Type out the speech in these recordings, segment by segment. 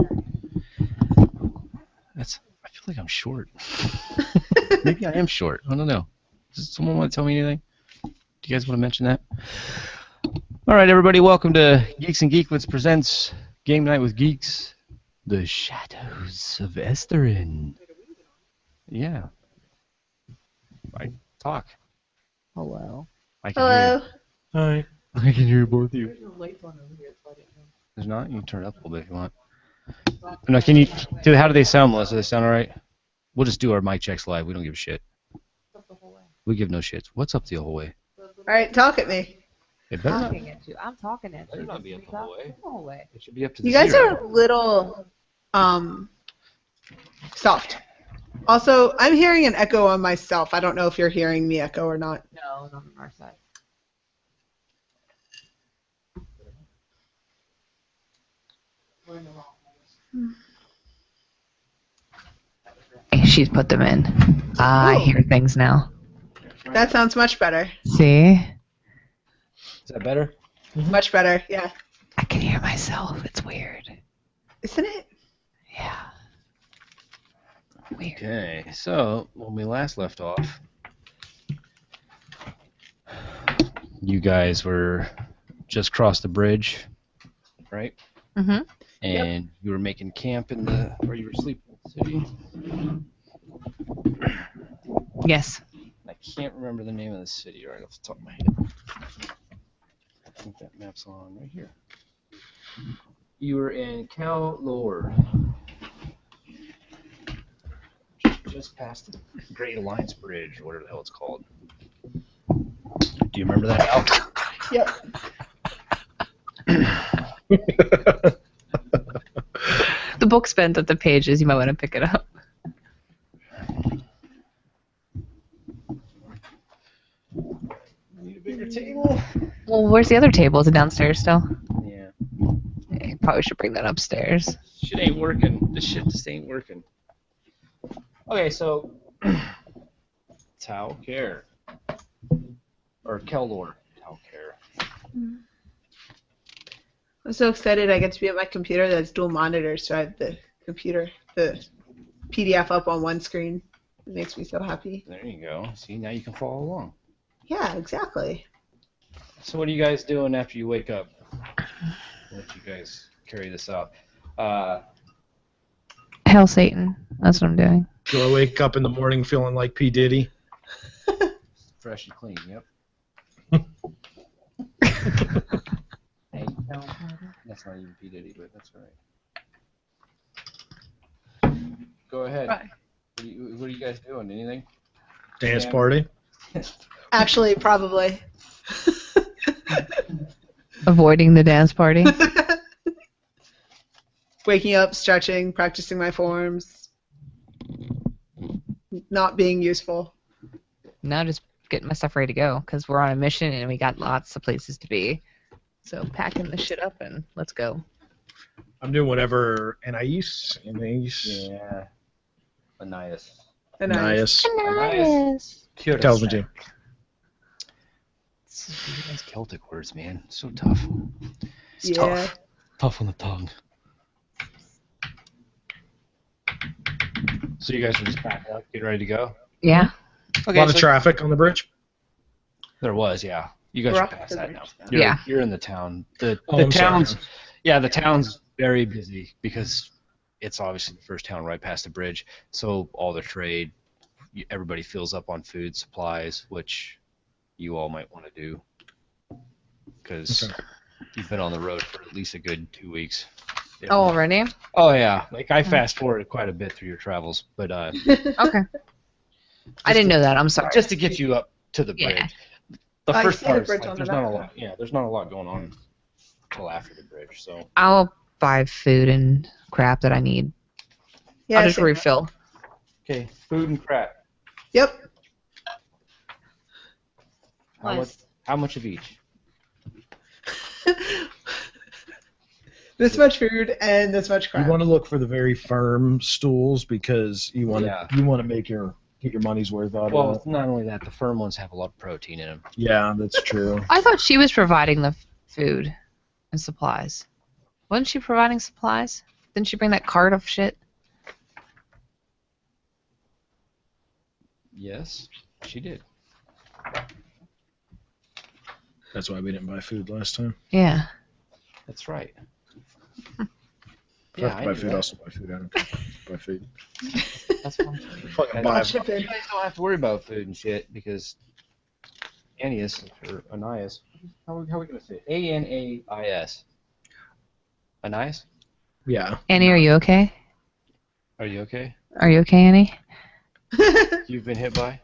I feel like I'm short. Maybe I am short. I don't know. Does someone want to tell me anything? Do you guys want to mention that? All right, everybody, welcome to Geeks and Geeklets presents Game Night with Geeks, the Shadows of Esteren. Yeah. I talk. Hello. I can hear you. Hi. I can hear both of you. There's no lights on over here, so I didn't know. There's not? You can turn it up a little bit if you want. No, can you? Dude, how do they sound, Melissa? Do they sound all right? We'll just do our mic checks live. We don't give a shit. We give no shits. What's up the whole way? All right, talk at me. It better I'm not, talking at you. I'm talking at better you. not be up the whole way. The whole way. It should be up to the You guys zero. are a little soft. Also, I'm hearing an echo on myself. I don't know if you're hearing me echo or not. No, not on our side. We're in the wrong place. She's put them in. I hear things now. That sounds much better. See? Is that better? Much better, yeah. I can hear myself. It's weird. Isn't it? Yeah. Weird. Okay, so when we last left off, you guys were just crossed the bridge, right? Mm-hmm. And you were making camp in the, or you were sleeping in the city. Yes. I can't remember the name of the city right off the top of my head. I think that map's on right here. You were in Cal-Lord. Just past the Great Alliance Bridge, or whatever the hell it's called. Do you remember that, Al? Yep. The book's bent at the pages. You might want to pick it up. Need a bigger table? Well, where's the other table? Is it downstairs still? Yeah. Yeah, you probably should bring that upstairs. Shit ain't working. This shit just ain't working. Okay, so Tau Care. Or Kel-Lor. Tau Care. I'm so excited I get to be at my computer that's dual monitors, so I have the PDF up on one screen. It makes me so happy. There you go. See, now you can follow along. Yeah, exactly. So what are you guys doing after you wake up? I'll let you guys carry this out. Hell, Satan. That's what I'm doing. Do I wake up in the morning feeling like P. Diddy? Fresh and clean, yep. Hey, no, that's not even P. Diddy, but that's all right. Go ahead. Right. What are you guys doing? Anything? Dance Yeah. party? Actually, probably. Avoiding the dance party. Waking up, stretching, practicing my forms. Not being useful. Now just getting my stuff ready to go because we're on a mission and we got lots of places to be. So packing the shit up and let's go. I'm doing whatever Anais. Yeah. Anais. Nice. Anais tells me to. These Celtic words, man. So tough. It's Yeah. tough. Tough on the tongue. So you guys are just packing up, getting ready to go? Yeah. Okay, A lot of traffic on the bridge. There was, yeah. You guys We're are up past to that the now. bridge You're, Yeah. You're in the town. The I'm town's, sorry. yeah, the town's very busy because it's obviously the first town right past the bridge. So all the trade, everybody fills up on food supplies, which you all might want to do because Okay. you've been on the road for at least a good 2 weeks. if Oh, not- already? Oh yeah, like I fast forwarded quite a bit through your travels, but Okay. I didn't know that. I'm sorry. just to get you up to the Yeah. bridge. The I first see the part, bridge like, on there's the not a map. lot. Yeah, there's not a lot going on until after the bridge. So I'll buy food and crap that I need. Yeah, I'll just same. refill. okay, food and crap. Yep. How much of each? This much food and this much crap. You want to look for the very firm stools because you want Yeah. to get your money's worth out of Well, it. not only that, the firm ones have a lot of protein in them. Yeah, that's true. I thought she was providing the food and supplies. Wasn't she providing supplies? Didn't she bring that cart of shit? Yes, she did. That's why we didn't buy food last time. Yeah. That's right. If I have I to buy knew food, that. also buy food. I don't care. Buy food. That's what I'm saying. Fucking Guys, buy I'll chip in. you guys don't have to worry about food and shit because Ananias or Ananias. How are we gonna say it? Anais. Ananias? Yeah. Annie, are you okay? Are you okay? Are you okay, Annie? You've been hit by?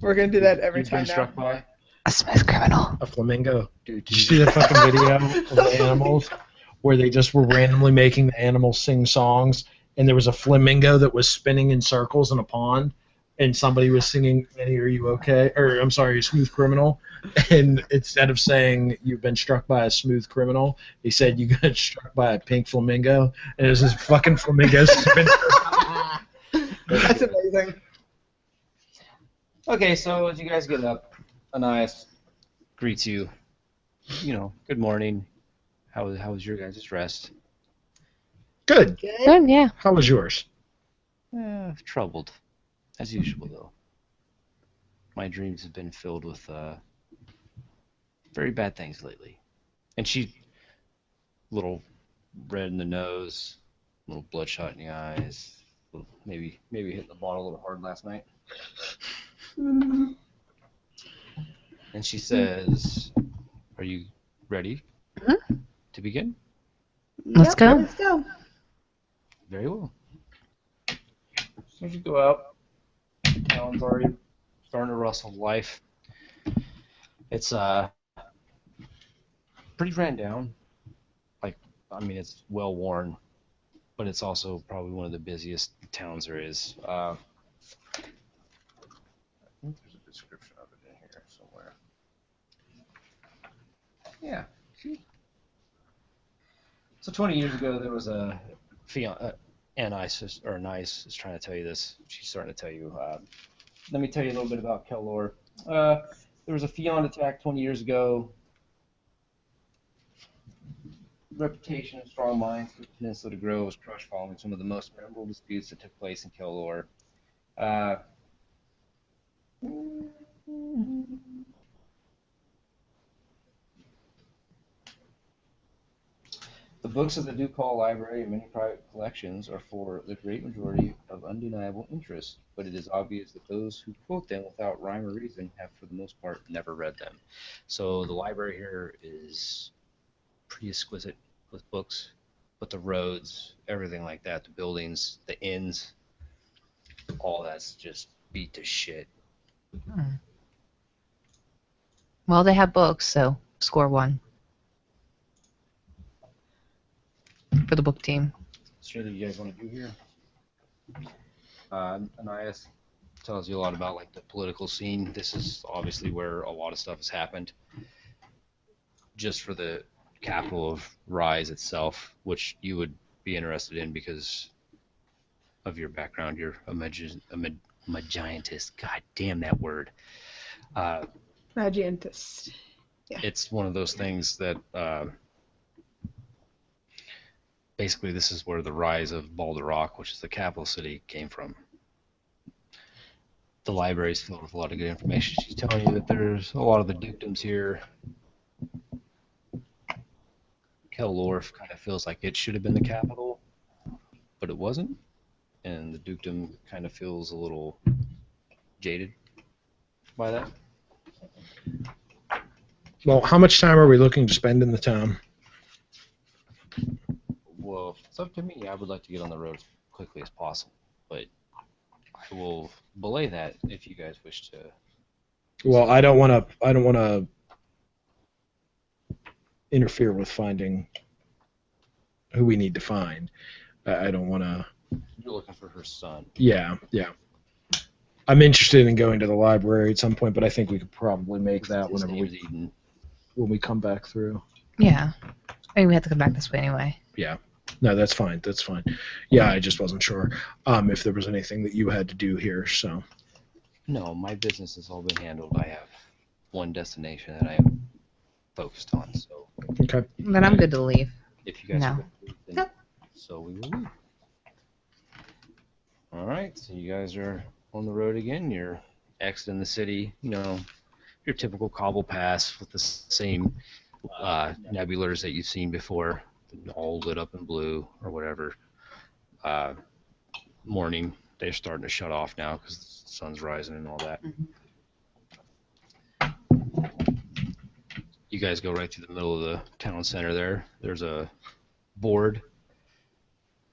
We're gonna do that every You've time been now. struck by? A smooth criminal. A flamingo. Dude, Did you see the fucking video of the animals where they just were randomly making the animals sing songs, and there was a flamingo that was spinning in circles in a pond, and somebody was singing "Annie, are you okay?" Or I'm sorry, "Smooth Criminal," and instead of saying "You've been struck by a smooth criminal," he said "You got struck by a pink flamingo," and it was this fucking flamingo spinning. That's amazing. Okay, so as you guys get up, Ananias greets you. You know, good morning. How was your guys' rest? Good. Good, yeah. How was yours? Troubled, as usual though. My dreams have been filled with very bad things lately. And she, little red in the nose, little bloodshot in the eyes, maybe hitting the bottle a little hard last night. And she says, "Are you ready to begin?" Let's go. Let's go. Very well. So as you go out, the town's already starting to rustle with life. It's pretty ran down. Like, I mean, it's well worn, but it's also probably one of the busiest towns there is. I think there's a description of it in here somewhere. Yeah. See? So 20 years ago, there was a Anais is trying to tell you this. She's starting to tell you. Let me tell you a little bit about Kellor. There was a Fion attack 20 years ago. Reputation of strong minds for the peninsula to grow was crushed following some of the most memorable disputes that took place in Kellor. The books of the Ducal Library and many private collections are for the great majority of undeniable interest, but it is obvious that those who quote them without rhyme or reason have, for the most part, never read them. So the library here is pretty exquisite with books, but the roads, everything like that, the buildings, the inns, all that's just beat to shit. Well, they have books, so score 1 for the book team. So what do you guys want to do here? Ananias tells you a lot about like the political scene. This is obviously where a lot of stuff has happened. Just for the capital of Rise itself, which you would be interested in because of your background. You're a magiantist. God damn that word. Magiantist. It's one of those things that basically this is where the rise of Balderrock, which is the capital city, came from. The library is filled with a lot of good information. She's telling you that there's a lot of the dukedoms here. Kellorf kind of feels like it should have been the capital, but it wasn't. And the dukedom kind of feels a little jaded by that. Well, how much time are we looking to spend in the town? Well, if it's up to me, I would like to get on the road as quickly as possible, but I will belay that if you guys wish to. Well, I don't want to interfere with finding who we need to find. I don't want to. You're looking for her son. Yeah. I'm interested in going to the library at some point, but I think we could probably make that His when name's Eden. we come back through. Yeah. I mean, we have to come back this way anyway. Yeah. No, that's fine. That's fine. Yeah, I just wasn't sure if there was anything that you had to do here. So. No, my business has all been handled. I have one destination that I am focused on. So Okay. Then I'm good to leave. if you guys No. are good, then So we will leave. All right, so you guys are on the road again. You're exiting the city. You know, your typical cobble pass with the same nebulars that you've seen before, all lit up in blue or whatever. Morning, they're starting to shut off now because the sun's rising and all that. You guys go right through the middle of the town center there. There's a board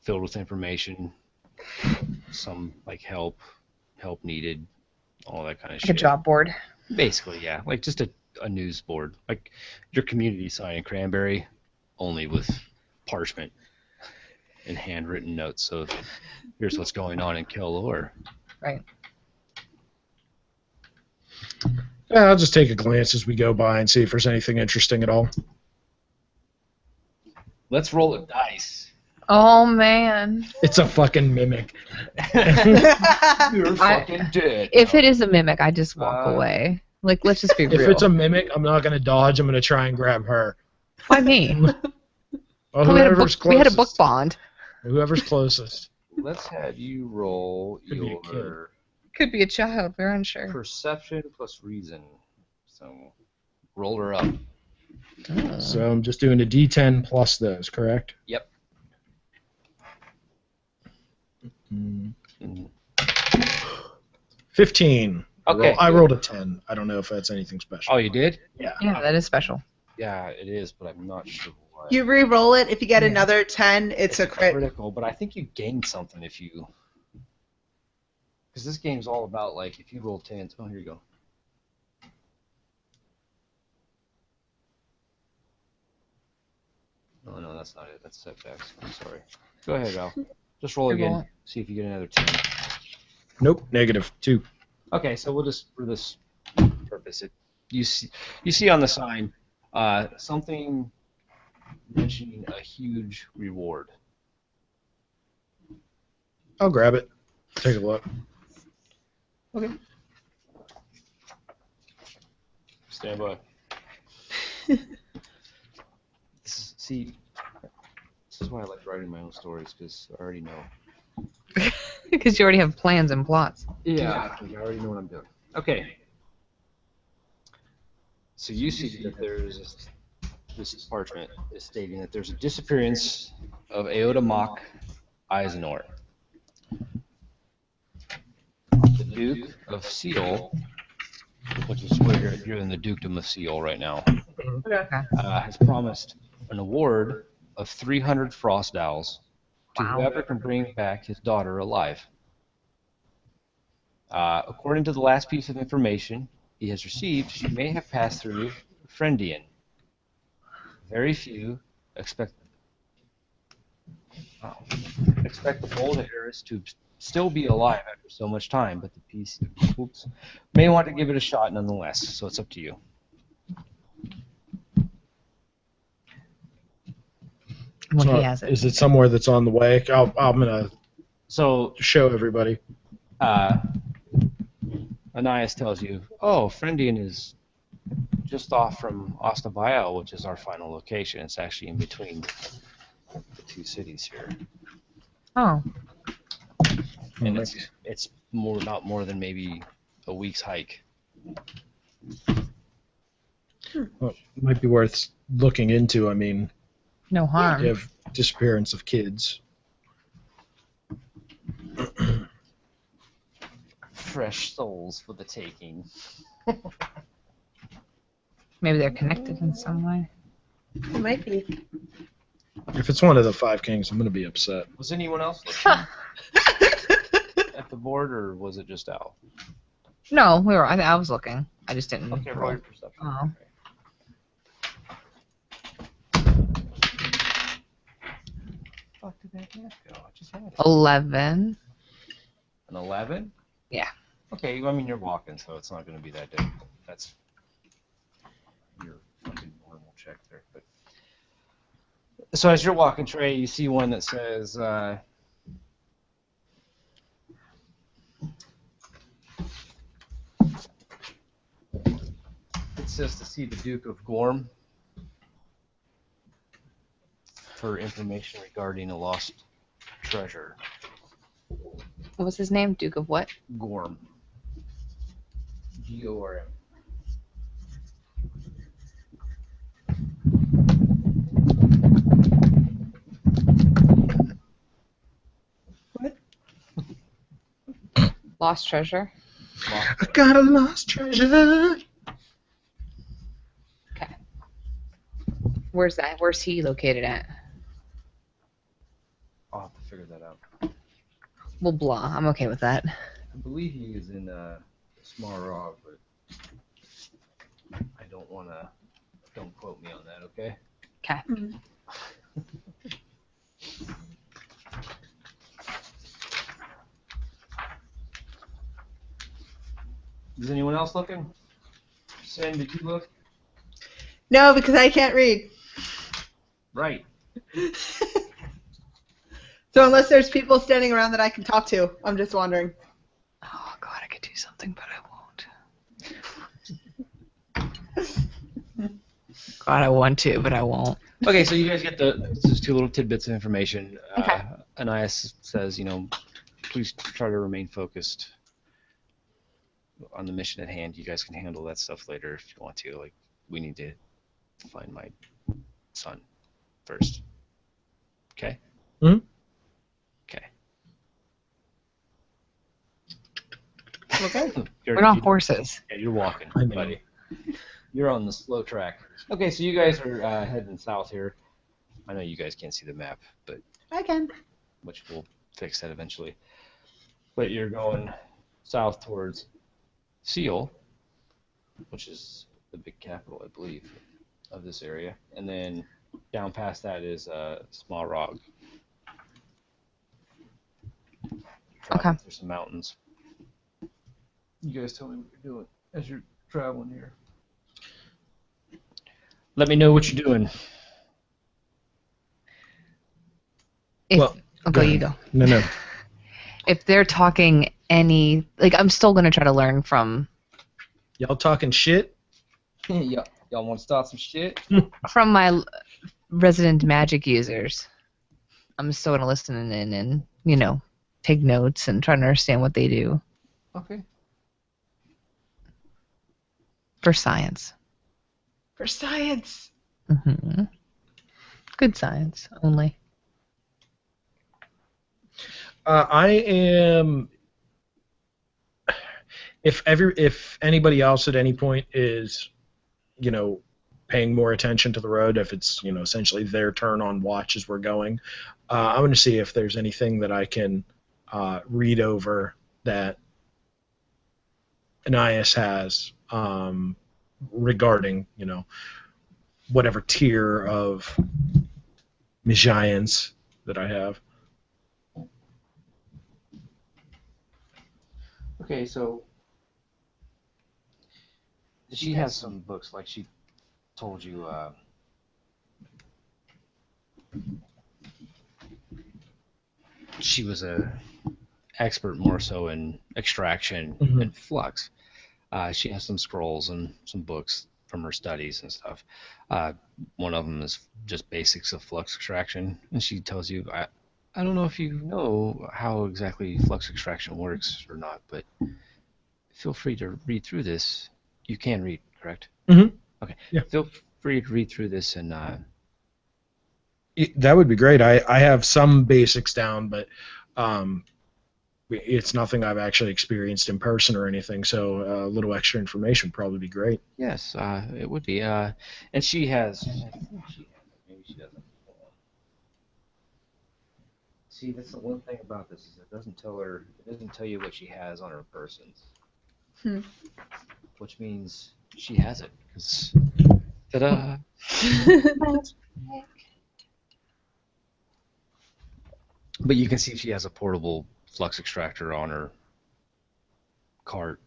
filled with information, some like help needed, all that kind of Like a shit. job board. Basically, yeah, like just a news board, like your community sign in Cranberry, only with parchment and handwritten notes of here's what's going on in Kelor. Right. Yeah, I'll just take a glance as we go by and see if there's anything interesting at all. Let's roll a dice. Oh man. It's a fucking mimic. You're fucking dead. If it is a mimic, I just walk away. Like, let's just be If real. it's a mimic, I'm not going to dodge. I'm going to try and grab her. Why me? Well, we had a book. whoever's We had a book closest. bond. Whoever's closest. Let's have you roll Could be a your Could be a child. We're unsure. perception plus reason. So roll her up. So I'm just doing a D10 plus those, correct? Yep. Mm. Mm. 15. Okay. I rolled a 10. I don't know if that's anything special. Oh, you did? Yeah. Yeah, that is special. Yeah, it is, but I'm not sure what. You re-roll it. If you get Yeah. another 10, it's a crit. critical, but I think you gain something if you. Because this game's all about, like, if you roll 10s. Oh, here you go. Oh, no, that's not it. That's setbacks. I'm sorry. Go ahead, Al. Just roll Re-roll again. See if you get another 10. Nope. -2. Okay, so we'll just, for this purpose, you see on the sign something mentioning a huge reward. I'll grab it. Take a look. Okay. Stand by. See, this is why I like writing my own stories, because I already know. Because you already have plans and plots. Yeah, I already know what I'm doing. Okay. So you see that there's this parchment is stating that there's a disappearance of Aoda Mock Eisenor. The Duke of Seal, which is where you're in the Dukedom of Seal right now, has promised an award of 300 frost owls to Wow. whoever can bring back his daughter alive. According to the last piece of information he has received, she may have passed through Friendian. Very few expect the bold heiress to still be alive after so much time, but the people may want to give it a shot nonetheless, so it's up to you. Well, So, he has it. is it somewhere that's on the way? I'm going So to show everybody. Anais tells you, oh, Friendian is just off from Ostabayal, which is our final location. It's actually in between the two cities here. Oh, And it's not more than maybe a week's hike. Well, it might be worth looking into. I mean, no harm. you have disappearance of kids. Fresh souls for the taking. Maybe they're connected in some way. It might be. If it's one of the Five Kings, I'm going to be upset. Was anyone else looking at the board, or was it just Al? No, we were. I was looking. I just didn't. Okay, roll your perception. Oh. Fuck did that math go? I just had it. 11. An 11? Yeah. Okay, I mean, you're walking, so it's not going to be that difficult. That's your fucking normal check there. But so as you're walking, Trey, you see one that says, it says to see the Duke of Gorm. for information regarding a lost treasure. What was his name? Duke of what? Gorm. Gorm. What? Lost treasure. I got a lost treasure. Okay. Where's that? Where's he located at? I'll have to figure that out. Well, blah. I'm okay with that. I believe he is in Small Rock, but I don't want to. Don't quote me on that, okay? Okay. Is anyone else looking? Sam, did you look? No, because I can't read. Right. So unless there's people standing around that I can talk to, I'm just wondering. Oh God, I could do something, but I won't. God, I want to, but I won't. Okay, so you guys get just two little tidbits of information. Okay. Anais says, please try to remain focused on the mission at hand. You guys can handle that stuff later if you want to. Like, we need to find my son first. Okay? Mhm. Okay. Okay. We're not horses. Yeah, you're walking, I know. buddy. You're on the slow track. Okay, so you guys are heading south here. I know you guys can't see the map, but I can. which we'll fix that eventually. But you're going south towards Seal, which is the big capital, I believe, of this area. And then down past that is Small Rock. Traveling through some mountains. You guys tell me what you're doing as you're traveling here. Let me know what you're doing. If, Well, go, you go. No. If they're talking I'm still gonna try to learn from Y'all talking shit? Y'all want to start some shit? my resident magic users. I'm still gonna listen in and take notes and try to understand what they do Okay. for science. For science. Hmm. Good science only. I am. If anybody else at any point is, paying more attention to the road, if it's essentially their turn on watch as we're going, I'm going to see if there's anything that I can read over that Anais has regarding whatever tier of Magians that I have. Okay, so she has some books, like she told you. She was a expert more so in extraction and flux. She has some scrolls and some books from her studies and stuff. One of them is just basics of flux extraction, and she tells you, I don't know if you know how exactly flux extraction works or not, but feel free to read through this. You can read, correct? Mm-hmm. Okay. Yeah. Feel free to read through this and that would be great. I have some basics down, but it's nothing I've actually experienced in person or anything, so a little extra information would probably be great. yes, it would be. And she has. I think she has it. Maybe she doesn't. See, that's the one thing about this is it doesn't tell you what she has on her person. Which means she has it. 'Cause, ta-da! But you can see she has a portable flux extractor on her cart.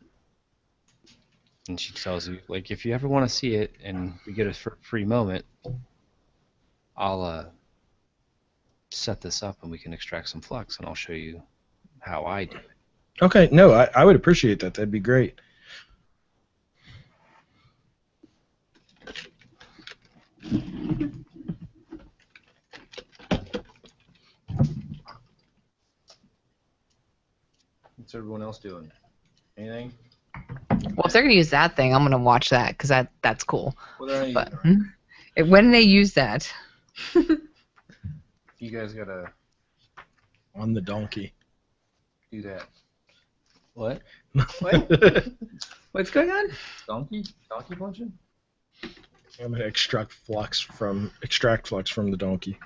And she tells you, like, if you ever want to see it and we get a free moment, I'll set this up and we can extract some flux and I'll show you how I do it. Okay, no, I would appreciate that. That'd be great. What's everyone else doing? Anything? Well, if they're gonna use that thing, I'm gonna watch that because that's cool. What are you But doing? when they use that, You guys gotta On the donkey. do that. What? What? What's going on? Donkey? Donkey punching? I'm gonna extract flux from the donkey.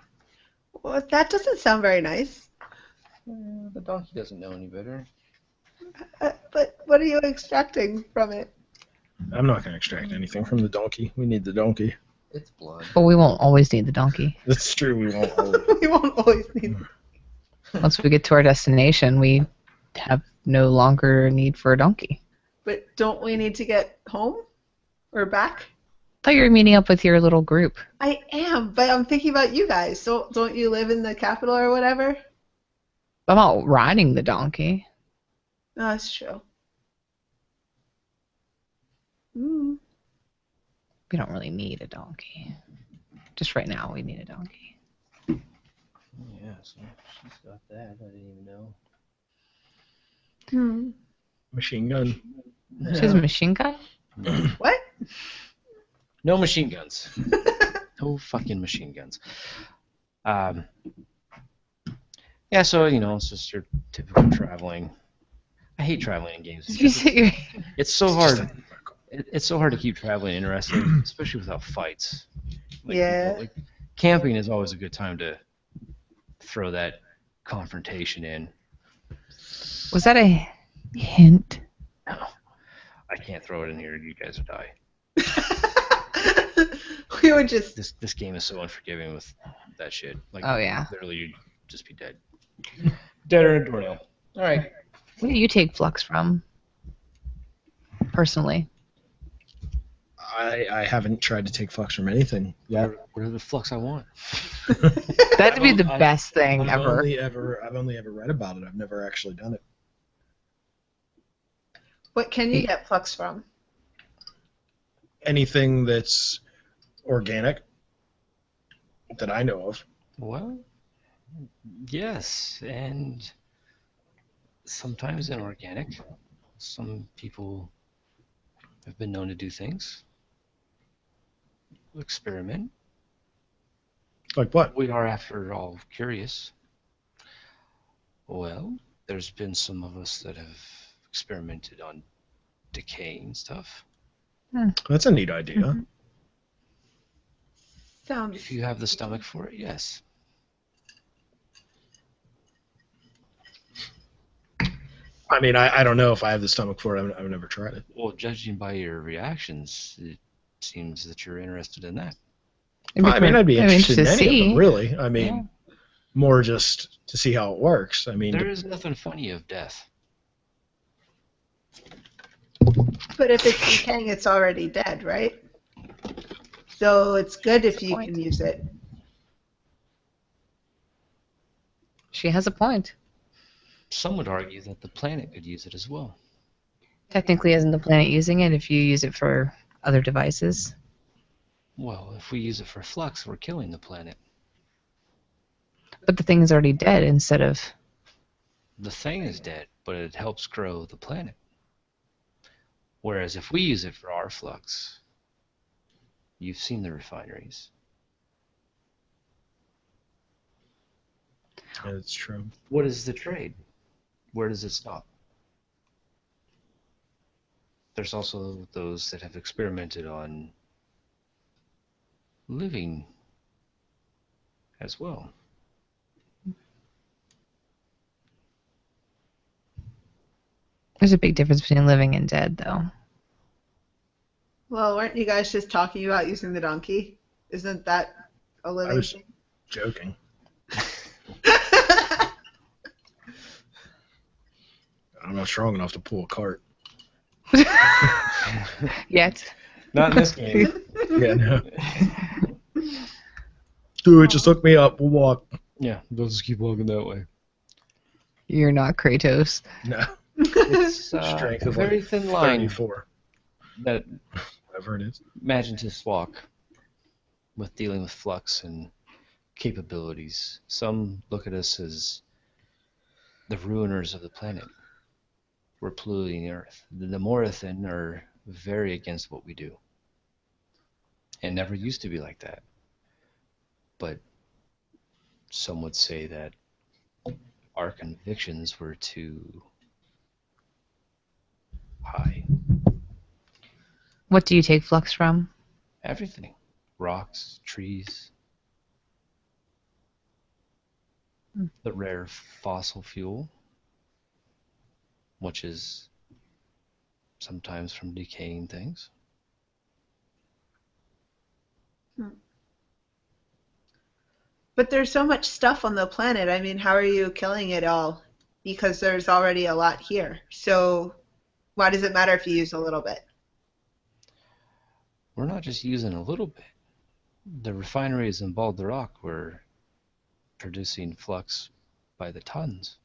Well, that doesn't sound very nice. The donkey doesn't know any better. But what are you extracting from it? I'm not gonna extract anything from the donkey. We need the donkey. It's blood. but we won't always need the donkey. That's true. We won't. Always. We won't always need. Once we get to our destination, we have no longer a need for a donkey. But don't we need to get home or back? I thought you were meeting up with your little group. I am, but I'm thinking about you guys. So don't you live in the capital or whatever? I'm not riding the donkey. No, that's true. Mm. We don't really need a donkey. Just right now, we need a donkey. Yeah, so she's got that. I didn't even know. Hmm. Machine gun. She has a machine gun? What? No machine guns. No fucking machine guns. Yeah, so, it's just your typical traveling. I hate traveling in games. Did you say It's so hard. It's so hard to keep traveling interesting, especially without fights. Yeah. Camping is always a good time to throw that confrontation in. Was that a hint? No, I can't throw it in here. You guys will die. We would just. This game is so unforgiving with that shit. Oh, yeah. Literally, you'd just be dead. Dead or a doornail. All right. Where do you take flux from? Personally. I haven't tried to take flux from anything. Yeah. Whatever the flux I want. That'd be the best thing I've ever. only ever read about it. I've never actually done it. What can you get flux from? Anything that's organic that I know of. Well, yes, and sometimes inorganic. Some people have been known to do things. Experiment. Like what? We are, after all, curious. Well, there's been some of us that have experimented on decaying stuff. That's a neat idea. Mm-hmm. Sounds. If you have the stomach for it, yes. I mean, I don't know if I have the stomach for it. I've never tried it. Well, judging by your reactions, it seems that you're interested in that. I mean, I'd be interested in to any of see. them, really. I mean, more just to see how it works. I mean, There is nothing funny of death. But if it's decaying, it's already dead, right? So it's good if you can use it. She has a point. Some would argue that the planet could use it as well. Technically, isn't the planet using it if you use it for other devices? Well, if we use it for flux, we're killing the planet. But the thing is already dead instead of... The thing is dead, but it helps grow the planet. Whereas if we use it for our flux, you've seen the refineries. that's true. What is the trade? Where does it stop? There's also those that have experimented on living as well. There's a big difference between living and dead, though. Well, weren't you guys just talking about using the donkey? Isn't that a living was- thing? Joking. I'm not strong enough to pull a cart. Yet. Not in this game. Yeah, no. Dude, just hook me up. We'll walk. Yeah, they'll just keep walking that way. You're not Kratos. No. It's Strength a of very like thin line 34. that Whatever it is. imaginative walk with dealing with flux and capabilities. Some look at us as the ruiners of the planet. we're polluting the earth. The Morathin are very against what we do. It never used to be like that. But some would say that our convictions were too high. What do you take flux from? Everything. Rocks, trees, the rare fossil fuel, which is sometimes from decaying things. But there's so much stuff on the planet. I mean, how are you killing it all? Because there's already a lot here. So why does it matter if you use a little bit? We're not just using a little bit. The refineries in Balderock were producing flux by the tons.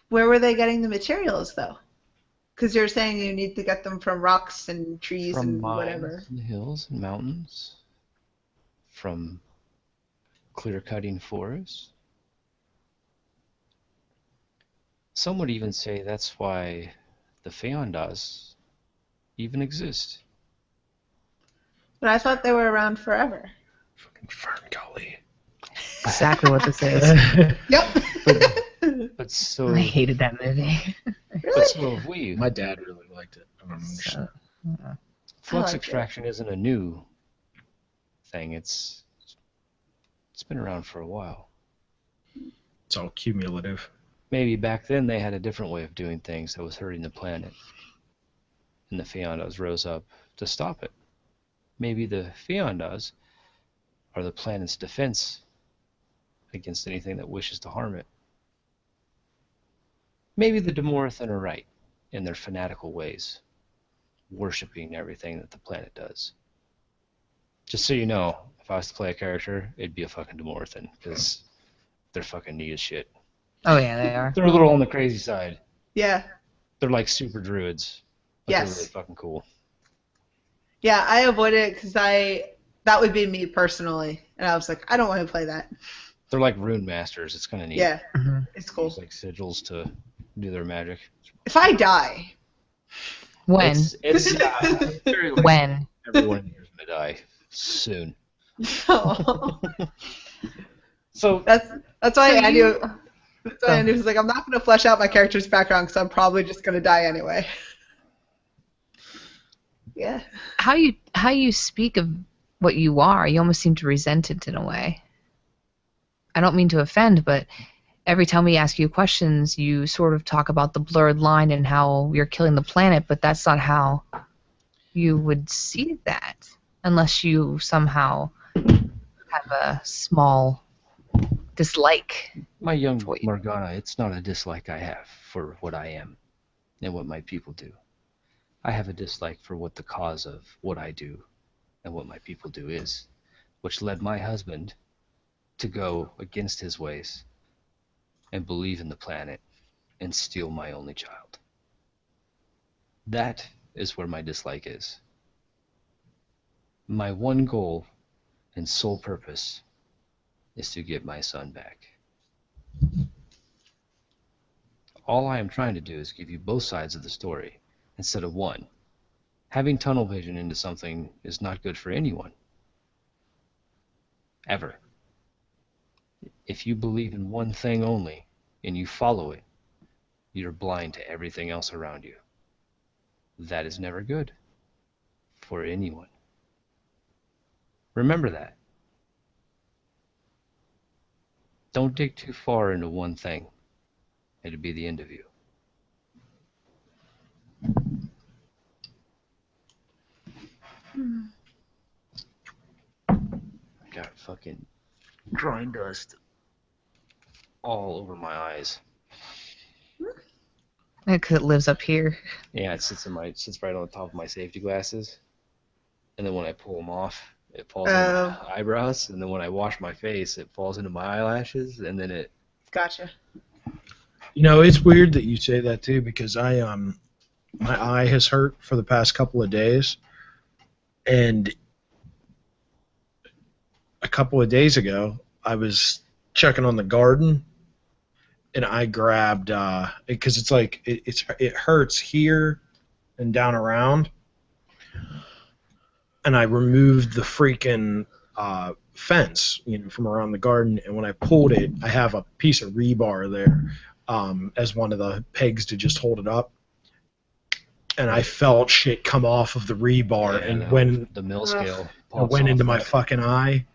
Where were they getting the materials, though? Because you're saying you need to get them from rocks and trees From and mines whatever. in the hills and mountains, from clear-cutting forests. Some would even say that's why the Feondas even exist. But I thought they were around forever. Fucking Fern Gully. Exactly what this is. Yep. But so, I hated that movie. but so have we. My dad really liked it. I don't understand. Flux liked it. extraction isn't a new thing. It's been around for a while. It's all cumulative. Maybe back then they had a different way of doing things that was hurting the planet. And the Feondas rose up to stop it. Maybe the Feondas are the planet's defense against anything that wishes to harm it. Maybe the Demorathan are right in their fanatical ways, worshipping everything that the planet does. Just so you know, if I was to play a character, it'd be a fucking Demorathan, because they're fucking neat as shit. Oh yeah, they are. They're a little on the crazy side. Yeah. They're like super druids, but Yes. they're really fucking cool. Yeah, I avoided it because that would be me personally. And I was like, I don't want to play that. They're like rune masters. It's kind of neat. Yeah, Mhm. it's cool. Use like sigils to do their magic. If I die, When? It's very likely When? everyone here is gonna die soon. no. So That's why So Andy. you- That's why Andy was like, I'm not going to flesh out my character's background because I'm probably just going to die anyway. Yeah. How you speak of what you are, you almost seem to resent it in a way. I don't mean to offend, but every time we ask you questions, you sort of talk about the blurred line and how you're killing the planet, but that's not how you would see that unless you somehow have a small dislike. my young What you- Morgana, it's not a dislike I have for what I am and what my people do. I have a dislike for what the cause of what I do and what my people do is, which led my husband to go against his ways and believe in the planet and steal my only child. That is where my dislike is. My one goal and sole purpose is to get my son back. All I am trying to do is give you both sides of the story instead of one. Having tunnel vision into something is not good for anyone. Ever. If you believe in one thing only and you follow it, you're blind to everything else around you. That is never good for anyone. Remember that. Don't dig too far into one thing. It'll be the end of you. Got fucking drawing dust all over my eyes. Because it lives up here. Yeah, it sits right on the top of my safety glasses, and then when I pull them off, it falls on my eyebrows, and then when I wash my face, it falls into my eyelashes, and then it. Gotcha. You know, it's weird that you say that too, because my eye has hurt for the past couple of days, and a couple of days ago I was checking on the garden, and I grabbed because it's like it hurts here and down around, and I removed the freaking fence, from around the garden. And when I pulled it, I have a piece of rebar there as one of the pegs to just hold it up. And I felt shit come off of the rebar, and when the mill scale it went into my fucking eye,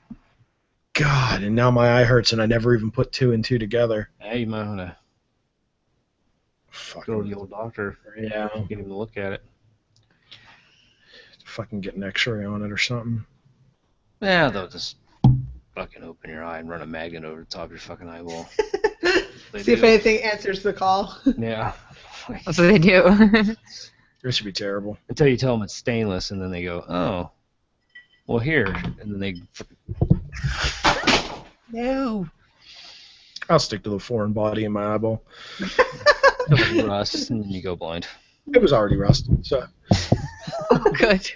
God, and now my eye hurts, and I never even put two and two together. Hey, you might want to go to the old doctor. Yeah. Get him to look at it. Fucking get an X-ray on it or something. Yeah, they'll just fucking open your eye and run a magnet over the top of your fucking eyeball. See if anything answers the call. Yeah. That's what they do. This should be terrible. Until you tell them it's stainless, and then they go, oh, well, here. And then they... No. I'll stick to the foreign body in my eyeball. Rust, and then you go blind. It was already rusted, so... Oh, good.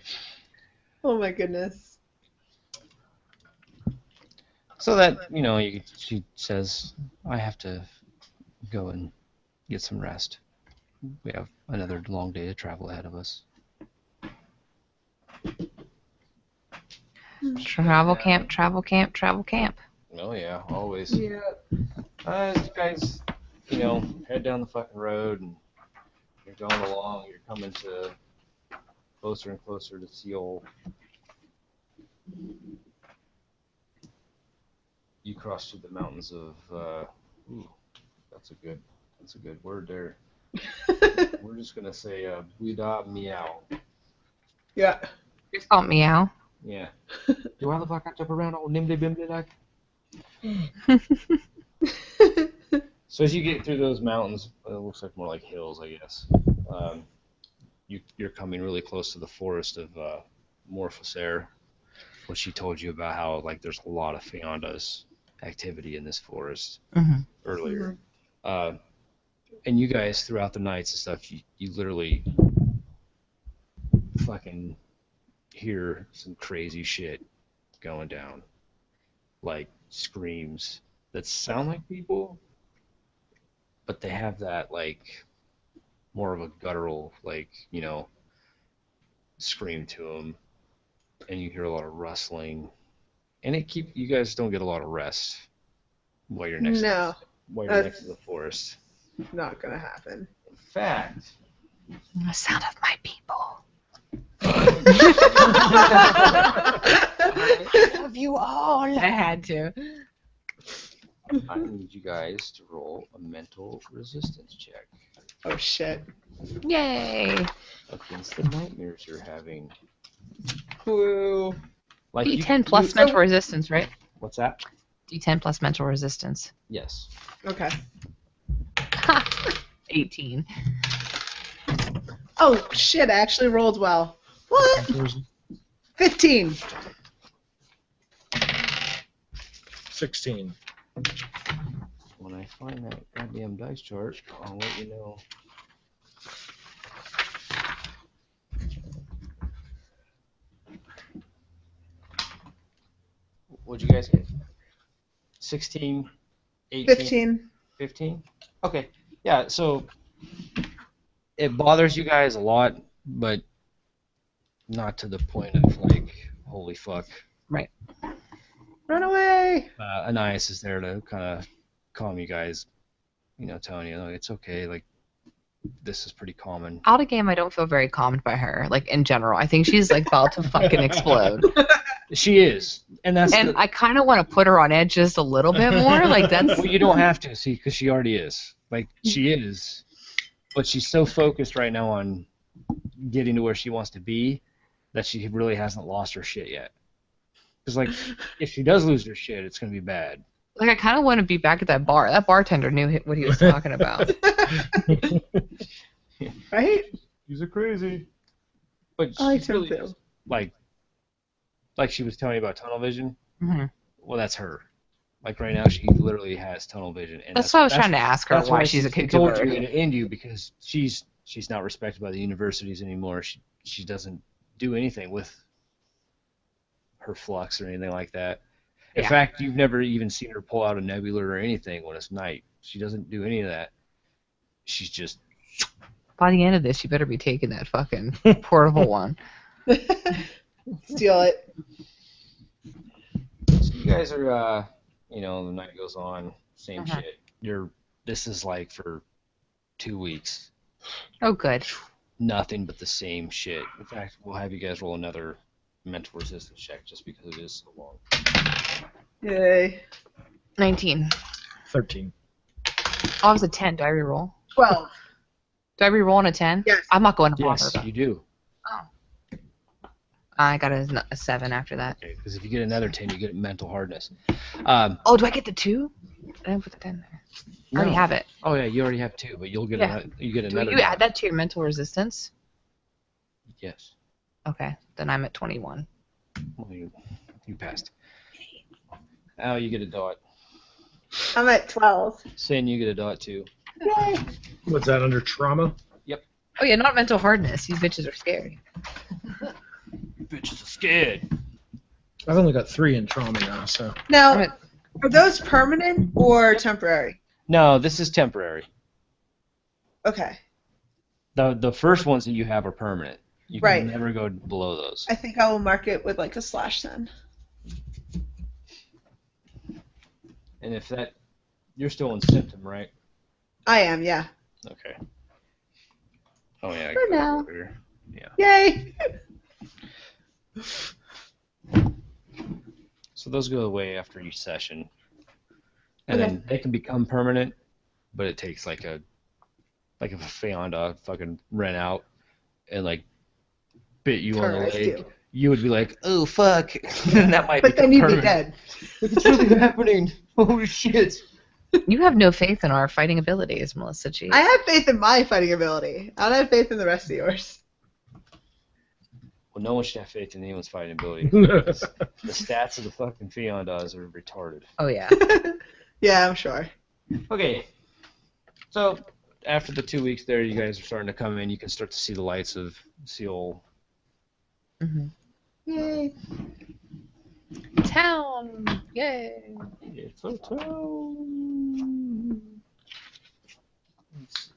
Oh my goodness. So that, she says, I have to go and get some rest. We have another long day of travel ahead of us. Travel camp, travel camp, travel camp. Oh, yeah, always. Yeah. You guys, head down the fucking road, and you're going along, you're coming to closer and closer to Seoul. You cross through the mountains of, that's a good word there. We're just gonna say, Buida Meow. Yeah. It's called meow. Yeah. Do I look like I jump around all nimble bimble like? So as you get through those mountains, it looks like more like hills, I guess. You're coming really close to the forest of Morphosaur, what she told you about how there's a lot of Feondas activity in this forest earlier. And you guys throughout the nights and stuff, you literally fucking hear some crazy shit going down, like screams that sound like people, but they have that more of a guttural scream to them, and you hear a lot of rustling, and you guys don't get a lot of rest while you're next to the forest. Not gonna happen. In fact, The sound of my people. I love you all. I had to. I need you guys to roll a mental resistance check Oh shit. Yay. against the nightmares you're having. Woo. D10 plus mental resistance, right? What's that? D10 plus mental resistance. Yes. Okay. 18. Oh shit, I actually rolled well. What? 15. 16. When I find that goddamn dice chart, I'll let you know. What'd you guys get? 16, 18, 15. 15? Okay. Yeah, so it bothers you guys a lot, but not to the point of holy fuck. Right. Run away. Anais is there to kind of calm you guys, telling you, it's okay, this is pretty common. Out of game, I don't feel very calmed by her, in general. I think she's about to fucking explode. She is, and I kind of want to put her on edge just a little bit more. That's. Well, you don't have to, see, because she already is. She is, but she's so focused right now on getting to where she wants to be that she really hasn't lost her shit yet. Because, if she does lose her shit, it's going to be bad. I kind of want to be back at that bar. That bartender knew what he was talking about. Right? She's a crazy. But I like she's really him just, too. like she was telling you about tunnel vision. Mm-hmm. Well, that's her. Right now, she literally has tunnel vision. And That's what I was trying to ask her, why she's a cuckoo told bird. you to end you because she's not respected by the universities anymore. She doesn't do anything with her flux or anything like that. In Yeah. fact, you've never even seen her pull out a nebula or anything when it's night. She doesn't do any of that. She's just By the end of this, you better be taking that fucking portable one. Steal it. So you guys are, the night goes on, same Uh-huh. shit. This is like for 2 weeks, Oh, good. nothing but the same shit. In fact, we'll have you guys roll another mental resistance check just because it is so long. Yay. 19. 13. Oh, it was a 10. Do I reroll? 12. Do I reroll on a 10? Yes. I'm not going to bother Yes, about you do. I got a 7 after that. Okay, because if you get another 10, you get mental hardness. Oh, do I get the 2? I didn't put the 10 there. I already No. have it. Oh yeah, you already have 2, but you'll get Yeah. another. Do you add that to your mental resistance? Yes. Okay, then I'm at 21. Well, you passed. Al, you get a dot. I'm at 12. Sin, you get a dot too. What's that under trauma? Oh yeah, not mental hardness. These bitches are scary. Bitches are scared. I've only got 3 in trauma now, so. Now, I'm at- are those permanent or temporary? No, this is temporary. Okay. The first ones that you have are permanent. You can Right. never go below those. I think I will mark it with like a slash then. And if that, you're still in symptom, right? I am, yeah. Okay. Oh yeah. I For got it now. over here. Yeah. Yay! So those go away after each session, and Okay. then they can become permanent, but it takes like if a Feonda fucking ran out and like bit you on the Correct leg, you. you would be like, oh fuck, and that might But then become you'd permanent. be dead. It's really happening. Holy shit. You have no faith in our fighting abilities, Melissa G. I have faith in my fighting ability. I don't have faith in the rest of yours. Well, no one should have faith in anyone's fighting ability. The stats of the fucking Feondas are retarded. Oh yeah. Yeah, I'm sure. Okay. So after the 2 weeks there, you guys are starting to come in. You can start to see the lights of Seoul. hmm Yay. Town. Yay. It's a town. Let's see.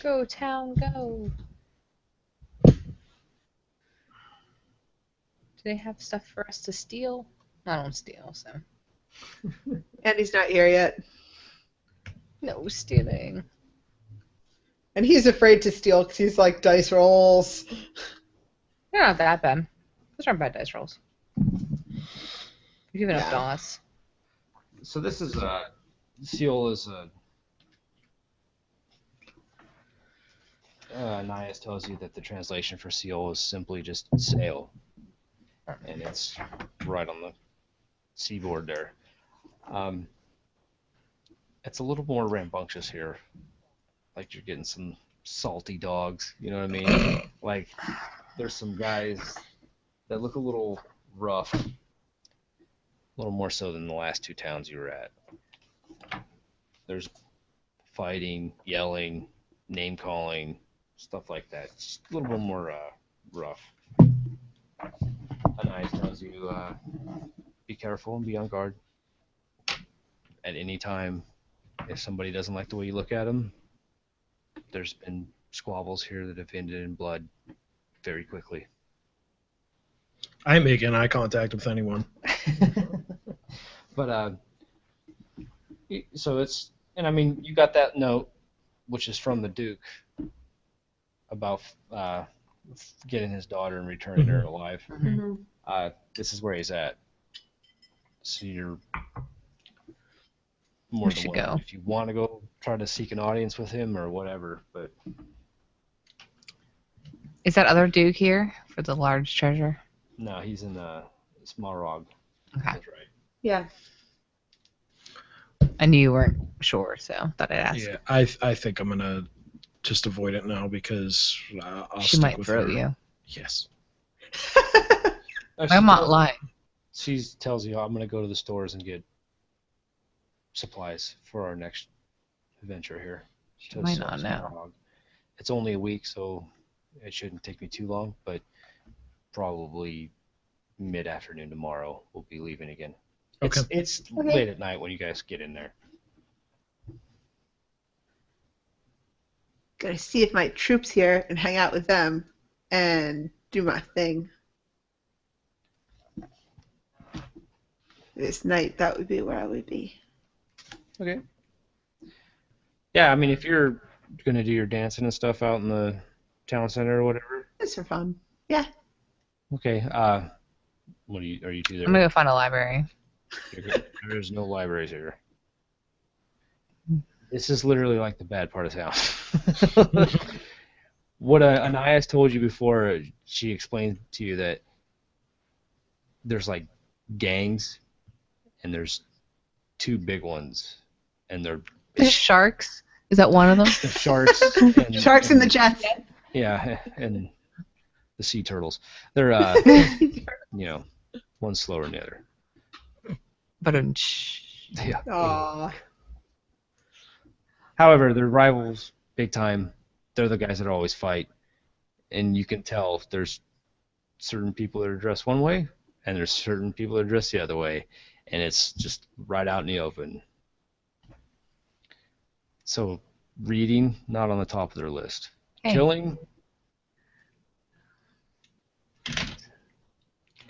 Go town, go. Do they have stuff for us to steal? I don't steal, so And he's not here yet. no stealing. And he's afraid to steal because he's like dice rolls. They're not that bad. Those aren't bad dice rolls. You're giving up Yeah. DOS. So this is Seoul is Nias tells you that the translation for Seoul is simply just sail, and it's right on the seaboard there. It's a little more rambunctious here, like you're getting some salty dogs. You know what I mean? Like there's some guys that look a little rough, a little more so than the last 2 towns you were at. There's fighting, yelling, name calling, stuff like that. It's a little bit more rough. Anais tells you, be careful and be on guard. At any time, if somebody doesn't like the way you look at them, there's been squabbles here that have ended in blood very quickly. I ain't making eye contact with anyone. But so it's, and I mean, you got that note, which is from the Duke, about getting his daughter and returning her alive. Mm-hmm. This is where he's at. So you're more We than should welcome go. if you want to go try to seek an audience with him or whatever. But Is that other Duke here for the large treasure? no, he's in Smarog. Okay. That's right. Yeah. I knew you weren't sure, so thought I'd ask. Yeah, I think I'm gonna just avoid it now because I'll She stick might with throw her. you. Yes. I'm not lying. She tells you, I'm going to go to the stores and get supplies for our next adventure here. She might not know. Frog. It's only a week, so it shouldn't take me too long, but probably mid-afternoon tomorrow we'll be leaving again. Okay. It's late at night when you guys get in there. Gotta see if my troops here and hang out with them and do my thing. This night, that would be where I would be. Okay. Yeah, I mean, if you're gonna do your dancing and stuff out in the town center or whatever. It's for fun. Yeah. Okay. What are you two there? I'm gonna go find a library. There's no libraries here. This is literally like the bad part of town. What Anaya's told you before, she explained to you that there's like gangs, and there's two big ones, and they're There's sharks. Is that one of them? the sharks. And, Sharks in the jets. Yeah, and the sea turtles. They're one's slower than the other. But Yeah. Aww. However, they're rivals big time. They're the guys that always fight, and you can tell there's certain people that are dressed one way, and there's certain people that are dressed the other way, and it's just right out in the open. So, reading, not on the top of their list. Hey. Killing,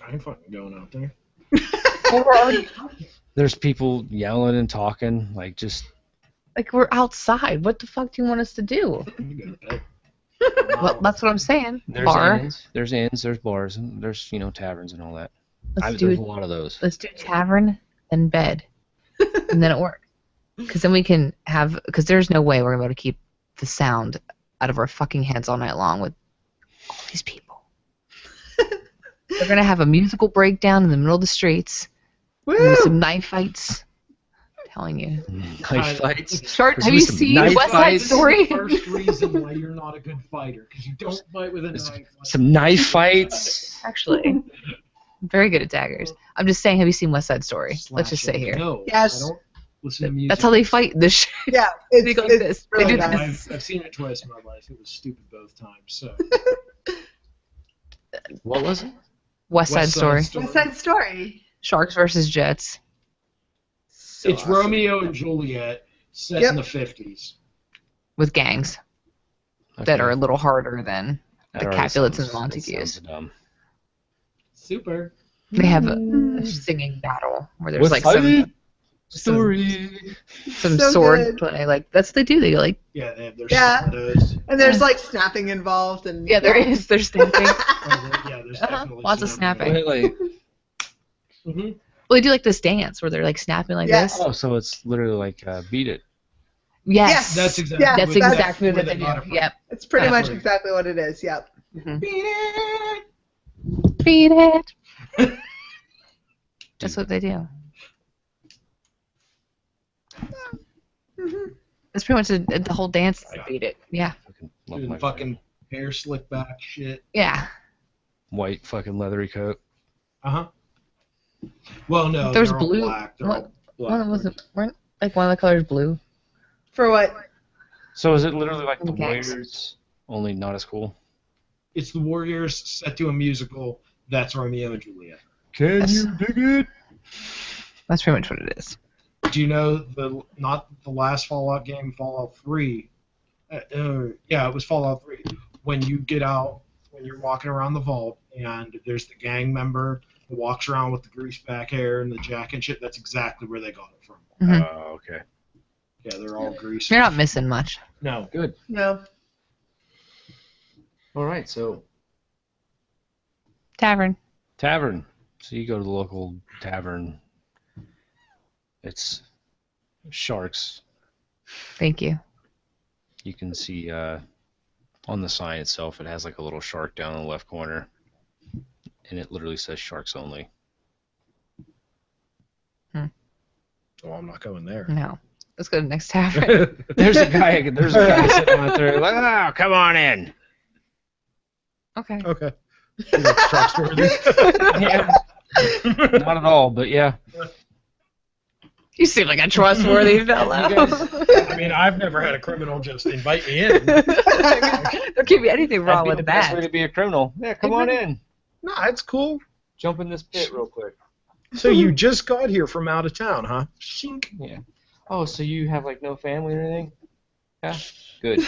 I ain't fucking going out there. there's people yelling and talking, like just like we're outside. What the fuck do you want us to do? I'm gonna go to bed. Well, that's what I'm saying. there's Bar. inns, there's bars, and there's taverns and all that. Let's There's a do lot of those. let's do tavern and bed, and then it works. Because then we can have. Because there's no way we're gonna be able to keep the sound out of our fucking heads all night long with all these people. They're gonna have a musical breakdown in the middle of the streets. With some knife fights. I'm telling you. Knife fights. Short, There's have gonna you be some seen knife West Side fights. Story? The first reason why you're not a good fighter, because you don't fight with a knife. Some knife fights. Actually, I'm very good at daggers. I'm just saying, have you seen West Side Story? Let's just say here. No, Yes. I don't listen to music. That's how they fight this shit. Yeah, They go like this. really They do bad. this. I've seen it twice in my life. It was stupid both times. So What was it? West Side Story. West Side Story. Sharks versus Jets. So it's awesome. Romeo and Juliet set Yep. in the 50s. With gangs that are a little harder than That the already Capulets and sounds- Montagues. that sounds dumb. Super. They have a singing battle where there's West like Side some Story. So sword good. play. Like that's what they do. They go like Yeah, they have their Yeah. stilettos. And there's like snapping involved and yeah, there is. They're stamping. Yeah, there's definitely Lots of snapping. Wait, like, Hmm. Well, they do like this dance where they're like snapping like Yes. this. oh, so it's literally like Beat It. Yes. That's exactly. Yeah, That's where exactly where what they got do. it from. Yep. It's pretty much Exactly. exactly what it is. Yep. Mhm. Beat it. Beat it. That's what they do. hmm That's pretty much the whole dance. Is beat it. Yeah. Fucking love Doing my fucking hair slick back shit. Yeah. white fucking leathery coat. Uh huh. Well, no, There's they're all blue. black. They're What? all black. One of them wasn't. Weren't like one of the colors blue. For what? So is it literally like the Okay. Warriors, only not as cool? It's the Warriors set to a musical. That's Romeo and Juliet. Can Yes. you dig it? That's pretty much what it is. Do you know not the last Fallout game, Fallout 3? Yeah, it was Fallout 3. When you get out, when you're walking around the vault, and there's the gang member who walks around with the greased back hair and the jacket and shit. That's exactly where they got it from. Mhm. Oh, okay. Yeah, they're all greased. You're not missing much. No. Good. No. All right, so Tavern. tavern. So you go to the local tavern. It's Sharks. Thank you. You can see on the sign itself, it has like a little shark down in the left corner, and it literally says Sharks only. Oh, I'm not going there. No. Let's go to the next tavern. There's a guy sitting out there like, oh, come on in. Okay. Okay. Trustworthy. Yeah. Not at all, but yeah. You seem like a trustworthy fellow. I mean, I've never had a criminal just invite me in. There can't be anything wrong That'd be with the best way that. to be a criminal. Yeah, come on in. Nah, it's cool. Jump in this pit real quick. So you just got here from out of town, huh? Shink. Yeah. Oh, so you have like no family or anything? Yeah. Good.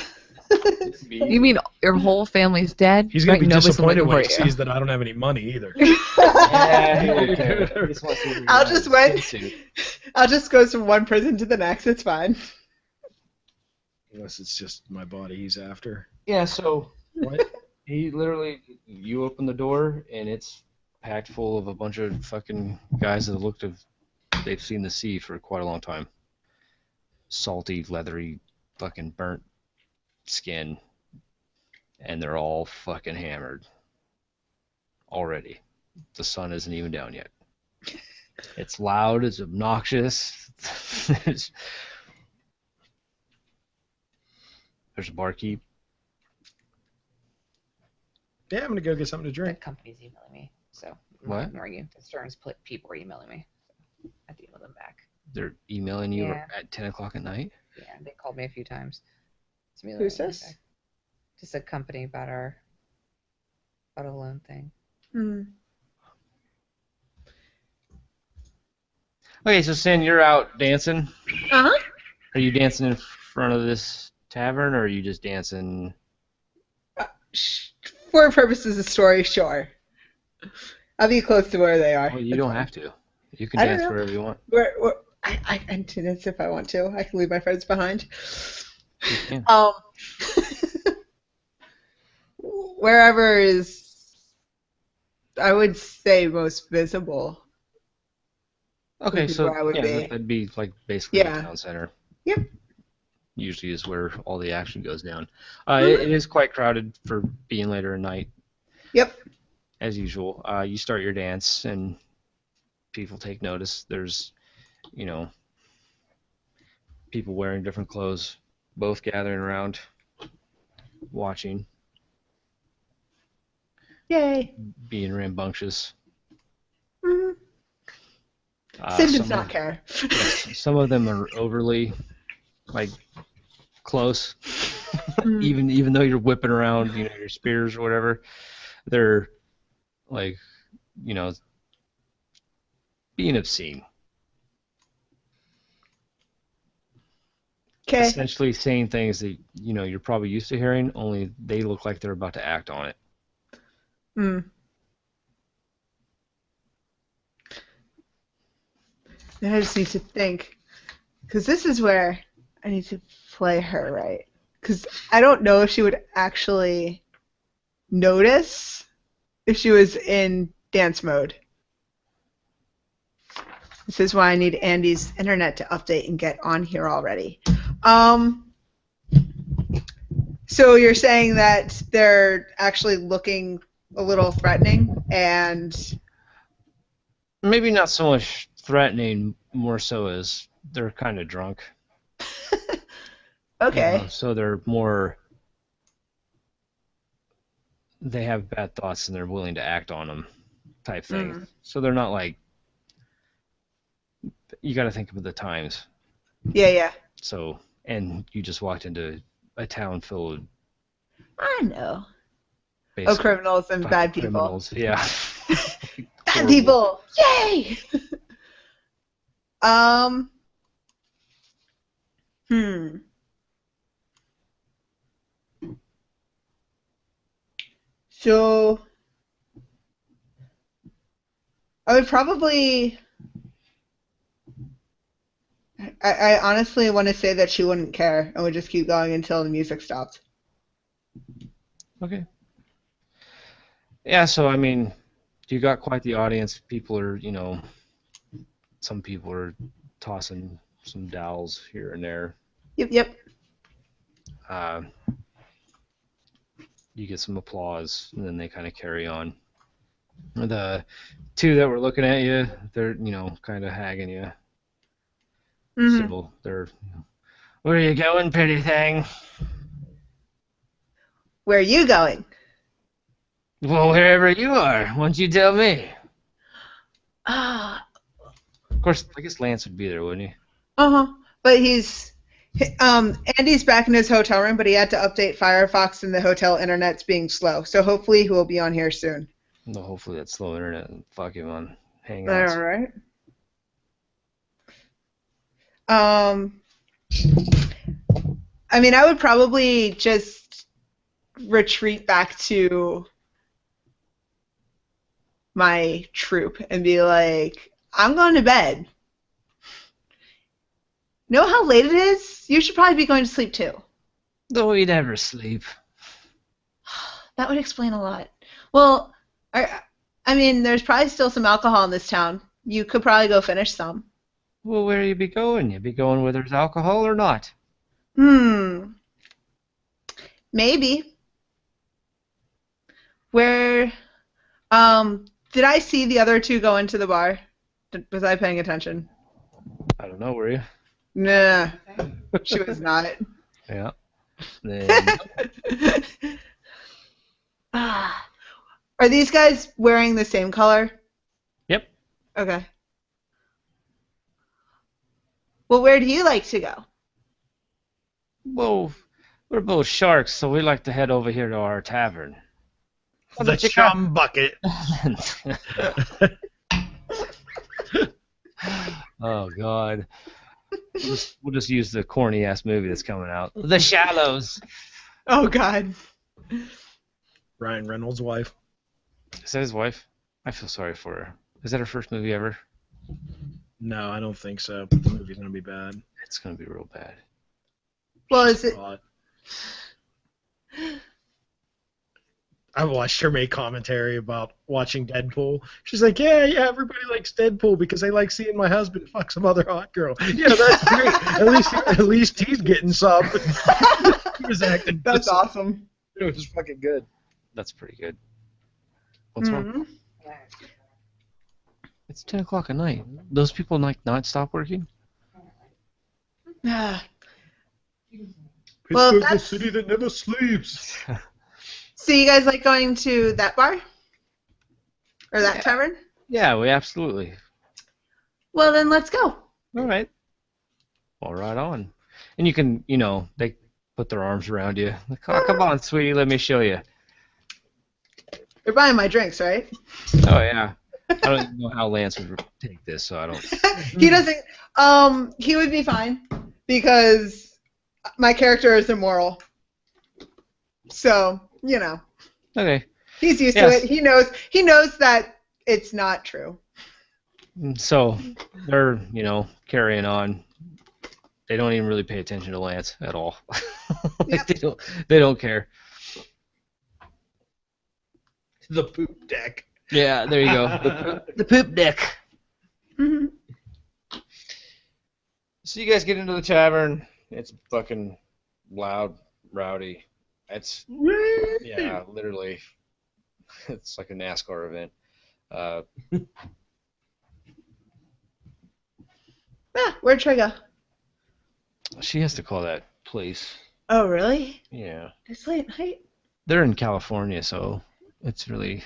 You mean your whole family's dead? He's gonna be Nobody's disappointed looking when he for you. sees that I don't have any money either. Yeah, he won't care. He just wants to see I'll your just wait. swimsuit. I'll just go from one prison to the next. It's fine. Unless it's just my body he's after. Yeah, so What? he literally, you open the door and it's packed full of a bunch of fucking guys that they've seen the sea for quite a long time. Salty, leathery, fucking burnt skin. And they're all fucking hammered. Already. The sun isn't even down yet. It's loud, it's obnoxious. There's a barkeep. Yeah, I'm gonna go get something to The drink. company's emailing me, so I'm What? not ignoring you. The Stearns people are emailing me. So I have to email them back. They're emailing you Yeah. at 10 o'clock at night? Yeah, they called me a few times. So Who's this? Just a company about a loan thing. Hmm. Okay, so Sin, you're out dancing. Uh-huh. Are you dancing in front of this tavern, or are you just dancing? For purposes of story, sure. I'll be close to where they are. Well, you don't have to. You can I don't dance know. wherever you want. I can dance if I want to. I can leave my friends behind. You can. Wherever is, I would say, most visible. Okay, This is so where I would yeah, be. that'd be like basically Yeah. the town center. Yep. Usually is where all the action goes down. It is quite crowded for being later at night, Yep. as usual. You start your dance, and people take notice. There's, people wearing different clothes, both gathering around, watching, Yay. being rambunctious. Mhm. Uh, Sid does some not of- care. yes, some of them are overly, like, close. Mm. even though you're whipping around, your spears or whatever, they're like, being obscene. Okay. Essentially saying things that you're probably used to hearing, only they look like they're about to act on it. Hmm. Now I just need to think, because this is where I need to play her right. Because I don't know if she would actually notice if she was in dance mode. This is why I need Andy's internet to update and get on here already. So you're saying that they're actually looking a little threatening, and Maybe not so much threatening, more so as they're kind of drunk. okay. So they're more. They have bad thoughts and they're willing to act on them, type thing. So they're not like. You got to think of the times. Yeah. So, and you just walked into a town full of I know. basically Criminals and bad people. criminals. Yeah. Bad Horrible. people! Yay! Hmm. So, I would probably. I honestly want to say that she wouldn't care and would just keep going until the music stopped. Okay. Yeah, so I mean, you got quite the audience. People are, some people are tossing some dowels here and there. Yep. You get some applause, and then they kind of carry on. The two that were looking at you, they're, kind of hagging you. Mhm. So they're, where are you going, pretty thing? Where are you going? Well, wherever you are. Why don't you tell me? Ah, Of course, I guess Lance would be there, wouldn't he? But Andy's back in his hotel room, but he had to update Firefox and the hotel internet's being slow. So hopefully he will be on here soon. No, hopefully that slow internet and fuck him on All Hangouts. right. I mean, I would probably just retreat back to my troop and be like, I'm going to bed. Know how late it is? You should probably be going to sleep too. Though we never sleep. That would explain a lot. Well, I mean, there's probably still some alcohol in this town. You could probably go finish some. Well, where you be going? You be going where there's alcohol or not? Maybe. Where, did I see the other two go into the bar? Was I paying attention? I don't know, were you? Nah, she was not. Yeah. Then, Are these guys wearing the same color? yep. Okay. Well, where do you like to go? Well, we're both sharks, so we like to head over here to our tavern. The chum bucket. Oh, God. We'll just use the corny-ass movie that's coming out. The Shallows. Oh, God. Ryan Reynolds' wife. Is that his wife? I feel sorry for her. Is that her first movie ever? No, I don't think so. But the movie's gonna be bad. It's going to be real bad. Well, She's is it? hot. I watched her make commentary about watching Deadpool. She's like, yeah, everybody likes Deadpool because they like seeing my husband fuck some other hot girl. Yeah, that's great. At least he's getting some. He was acting. That's awesome. It was fucking good. That's pretty good. What's wrong? It's 10 o'clock at night. Those people not stop working? Well, Pittsburgh's the that's- city that never sleeps. So you guys like going to that bar? Or that tavern? Yeah, we absolutely. Well, then let's go. All right. Well, right on. And you can, they put their arms around you. Like, oh, come on, sweetie, let me show you. You're buying my drinks, right? Oh, yeah. I don't even know how Lance would take this, so I don't. He doesn't. He would be fine because my character is immoral. So, Okay. he's used Yes. to it. He knows that it's not true. So they're, carrying on. They don't even really pay attention to Lance at all. Yep. They don't care. The poop deck. Yeah, there you go. The poop deck. Mm-hmm. So you guys get into the tavern. It's fucking loud, rowdy. It's yeah, literally. It's like a NASCAR event. Where'd Trey go? She has to call that place. Oh, really? Yeah. It's late night. They're in California, so it's really.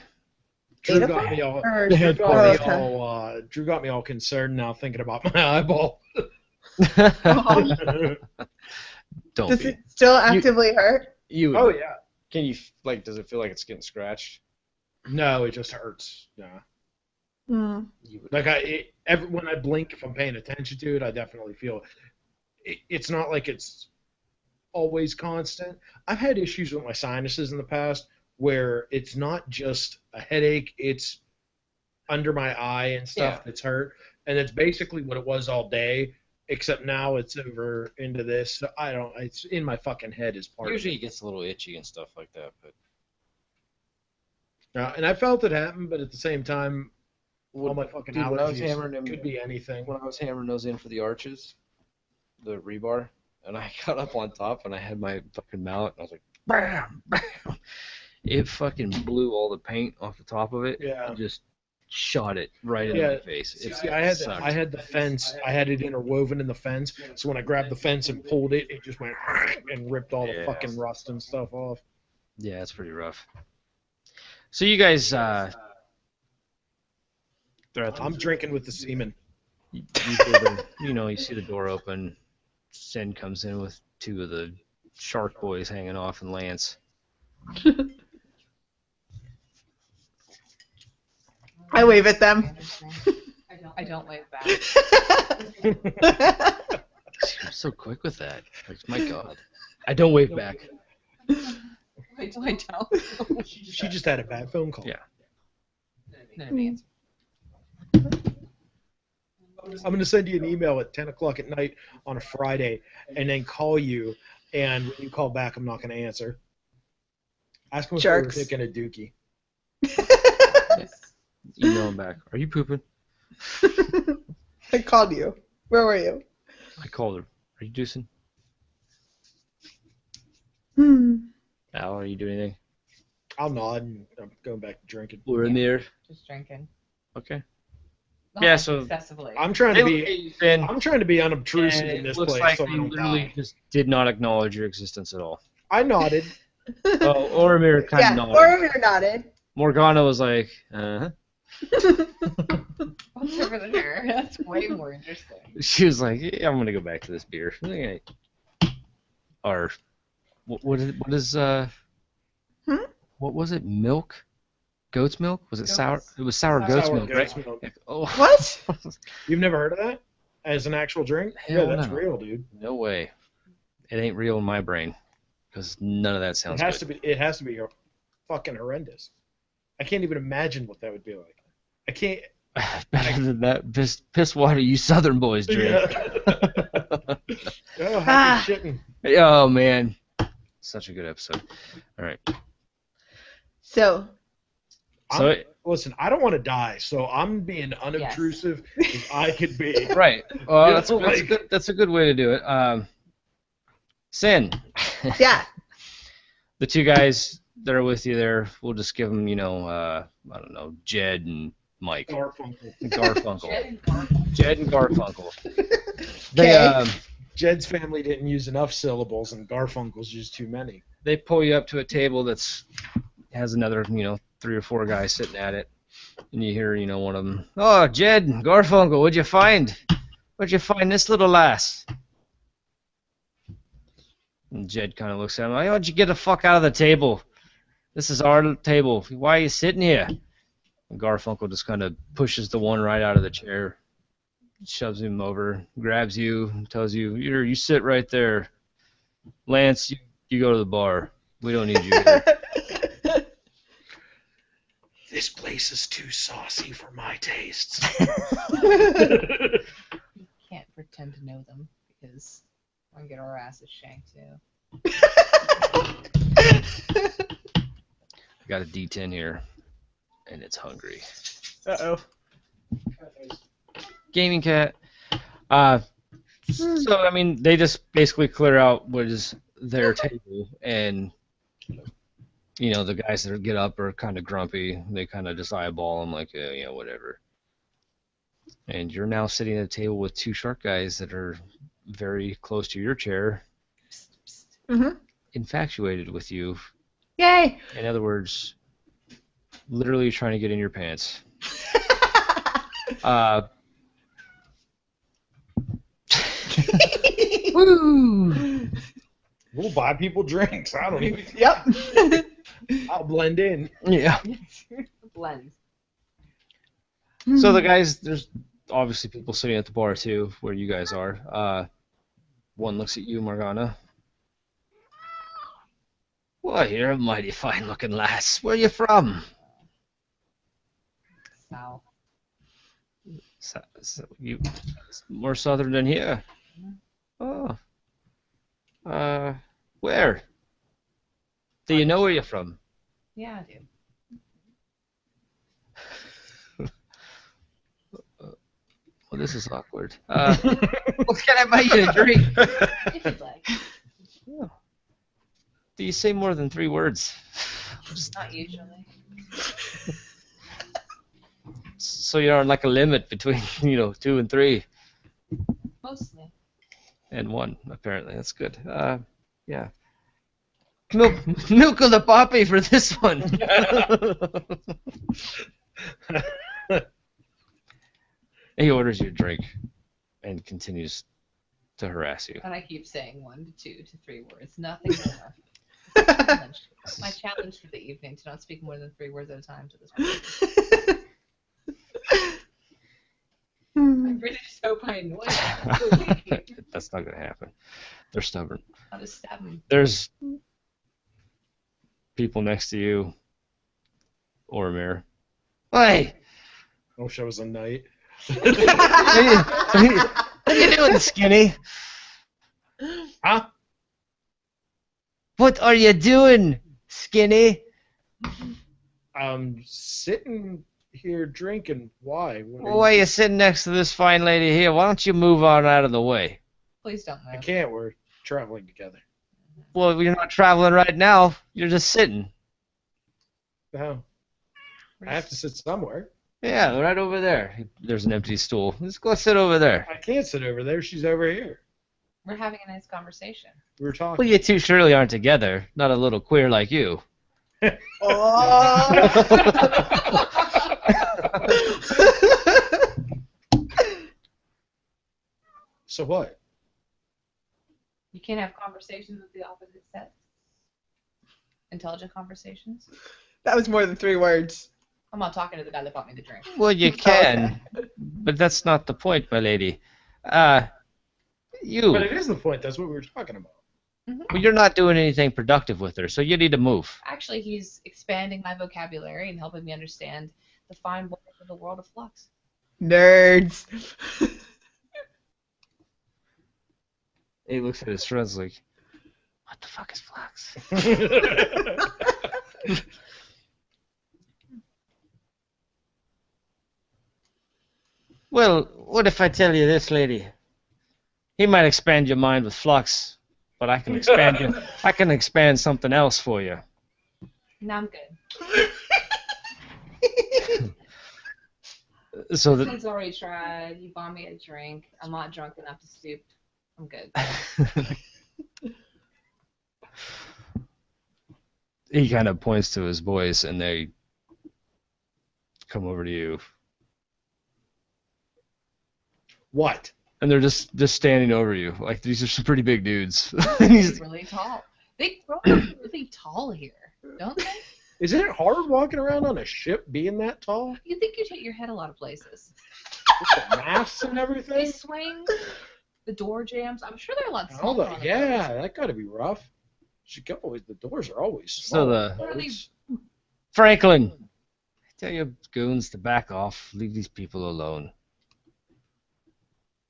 Drew Eight got me all. Or- Drew Oh, got me all. Drew got me all concerned now thinking about my eyeball. Don't Does be. it still actively hurt? You. Oh yeah. Can you does it feel like it's getting scratched? No, it just hurts. Yeah. Mm. Like when I blink, if I'm paying attention to it, I definitely feel it. It's not like it's always constant. I've had issues with my sinuses in the past where it's not just a headache, it's under my eye and stuff that's hurt, and it's basically what it was all day, except now it's over into this. So I don't. It's in my fucking head as part Usually of it gets a little itchy and stuff like that, but. it. And I felt it happen, but at the same time, all my fucking Dude, when I was allergies hammering them- could be anything. When I was hammering those in for the arches, the rebar, and I got up on top and I had my fucking mallet and I was like, bam, bam. It fucking blew all the paint off the top of it. Yeah. And just shot it right in my face. It See, I sucked. had the fence. I had it interwoven in the fence. So when I grabbed the fence and pulled it, it just went and ripped all the Yeah. fucking rust and stuff off. Yeah, it's pretty rough. So you guys, they're at the, I'm drinking with the semen. You hear you see the door open. Sin comes in with two of the shark boys hanging off, and Lance. I wave at them. I don't wave back. I'm so quick with that. Like, my God. I don't wave back. I don't. She just had a bad phone call. Yeah. No answer. I'm going to send you an email at 10 o'clock at night on a Friday and then call you, and when you call back, I'm not going to answer. Ask them if they were Jerks. thinking of Dookie. Email him back. Are you pooping? I called you. Where were you? I called her. Are you deucing? Al, are you doing anything? I'll nod, and I'm going back to drinking. We're in the air. Just drinking. Okay. Not Yeah, so- excessively. I'm trying to be And unobtrusive in this looks place like so I they don't literally die. just did not acknowledge your existence at all. I nodded. Oh, Oromir kind Yeah, of nodded. Oromir nodded. Morgana was like, uh-huh. What's over there? That's way more interesting. She was like, yeah, I'm gonna go back to this beer. Okay. Or what is what was it? Milk? Goat's milk? Was it sour? It was sour goat's Sour milk, goat's right? milk. Oh, What? You've never heard of that as an actual drink? Hell Yeah, that's no. real, dude. no way. It ain't real in my brain because none of that sounds It has good. to be. It has to be fucking horrendous. I can't even imagine what that would be like. I can't. Better than that piss water you Southern boys drink. Yeah. Oh, happy Ah. shitting. Oh man, such a good episode. All right, So, so Listen, I don't want to die, so I'm being unobtrusive as I could be. right. Well, Yeah, that's good. That's a good way to do it. Sin. yeah. The two guys that are with you there, we'll just give them, I don't know, Jed and Mike. Garfunkel. Garfunkel. Jed and Garfunkel. Okay. Jed's family didn't use enough syllables, and Garfunkel's used too many. They pull you up to a table has another, 3 or 4 guys sitting at it, and you hear, one of them, "Oh, Jed, Garfunkel, what'd you find? Where'd you find this little lass?" And Jed kind of looks at him like, "Why don't you get the fuck out of the table? This is our table. Why are you sitting here?" And Garfunkel just kind of pushes the one right out of the chair, shoves him over, grabs you, and tells you, "You sit right there. Lance, you go to the bar. We don't need you here." This place is too saucy for my tastes. Can't pretend to know them because we're gonna get our asses shanked too. I got a D10 here, and it's hungry. Uh-oh. Gaming cat. So, I mean, they just basically clear out what is their table, and, the guys that get up are kind of grumpy. They kind of just eyeball them like, yeah, whatever. And you're now sitting at a table with 2 shark guys that are very close to your chair, Mhm. infatuated with you. Yay. In other words, literally trying to get in your pants. Woo. We'll buy people drinks. I don't even. Yep. I'll blend in. Yeah. Blend. So the guys, there's obviously people sitting at the bar too, where you guys are. One looks at you, Morgana. "Well, you're a mighty fine-looking lass. Where you from?" South. So you more southern than here. Oh. Where? Do you know where you're from? Yeah, I do. Well, this is awkward. What can I buy you a drink? If you'd like. Do you say more than 3 words? Not usually. So you're on like a limit between, 2 and 3. Mostly. And 1, apparently. That's good. Yeah. Milk of the poppy for this one. He orders you a drink and continues to harass you. And I keep saying 1 to 2 to 3 words, nothing more. My challenge for the evening to not speak more than 3 words at a time to this person. I really just hope I annoy them. That's not gonna happen. They're stubborn. I'll just stab them. There's people next to you, or a mirror. Hey, I wish I was a knight. what are you doing, Skinny? Huh? What are you doing, Skinny? I'm sitting here drinking. Why? Why are you sitting next to this fine lady here? Why don't you move on out of the way? Please don't I move. can't. We're traveling together. Well, you're not traveling right now. You're just sitting. No. I have to sit somewhere. Yeah, right over there. There's an empty stool. Let's go sit over there. I can't sit over there. She's over here. We're having a nice conversation. We were talking. Well, you two surely aren't together. Not a little queer like you. So what? You can't have conversations with the opposite sex? Intelligent conversations? That was more than 3 words. I'm not talking to the guy that bought me the drink. Well, you can, but that's not the point, my lady. You. But it is the point. That's what we were talking about. Well, you're not doing anything productive with her, so you need to move. Actually, he's expanding my vocabulary and helping me understand the fine wonders of the world of flux. Nerds. He looks at his friends like, what the fuck is flux? Well, what if I tell you this, lady? He might expand your mind with flux, but I can expand you. I can expand something else for you. No, I'm good. So that He's already tried. He bought me a drink. I'm not drunk enough to stoop. I'm good. he kind of points to his boys, and they come over to you, What? and they're just standing over you. Like, these are some pretty big dudes. And he's He's really tall. They grow up really tall here, don't they? Isn't it hard walking around on a ship being that tall? You think you'd hit your head a lot of places. With the masts and They everything? swing, the door jams. I'm sure they're a lot Oh, smaller on the yeah, boats. that got to be rough. The doors are always So small. the- What are they- Franklin, I tell your goons to back off. Leave these people alone.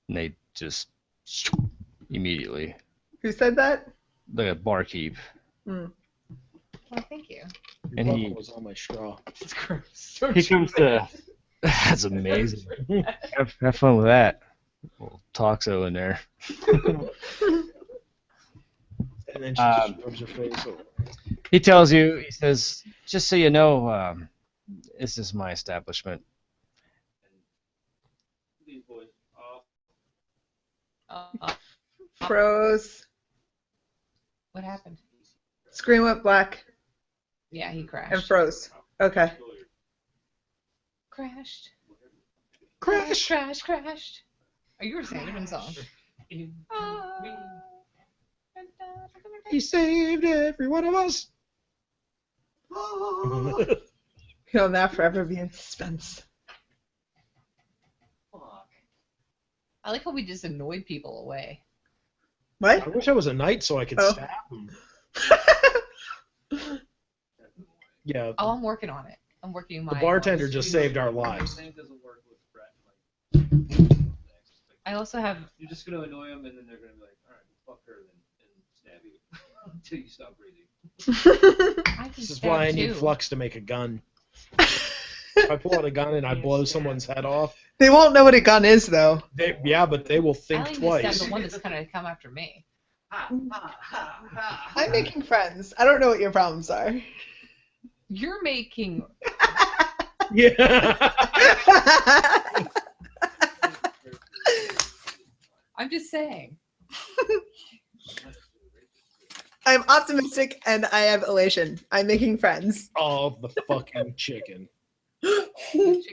And they just immediately, Who said that? the barkeep. Well, thank you. And Your he- buckle was on my straw. It's gross. He comes to. That's amazing. Have fun with that. Little toxo in there. And then she just rubs her face over. He tells you, he says, just so you know, this is my establishment. Froze. What happened? Screen went black Yeah, he and crashed. froze. Okay. Crashed. Crash! Crashed. Oh, you were singing a different song. He saved every one of us. He'll now forever be in suspense. I like how we just annoyed people away. I What? wish I was a knight so I could Oh. stab him. Yeah, Oh, I'm working on it. I'm working my. the bartender just saved our lives. I also have. You're just gonna annoy them, and then they're gonna be like, "All right, fuck her," and stab you until you stop breathing. I can This is stab why I need too. flux to make a gun. If I pull out a gun and I blow someone's head off, They won't know what a gun is, though. yeah, but they will I think only need to twice. stab the one that's gonna come after me. I'm making friends. I don't know what your problems are. You're making. Yeah. I'm just saying. I'm optimistic and I have elation. I'm making friends. Oh, the fucking chicken. Chicken?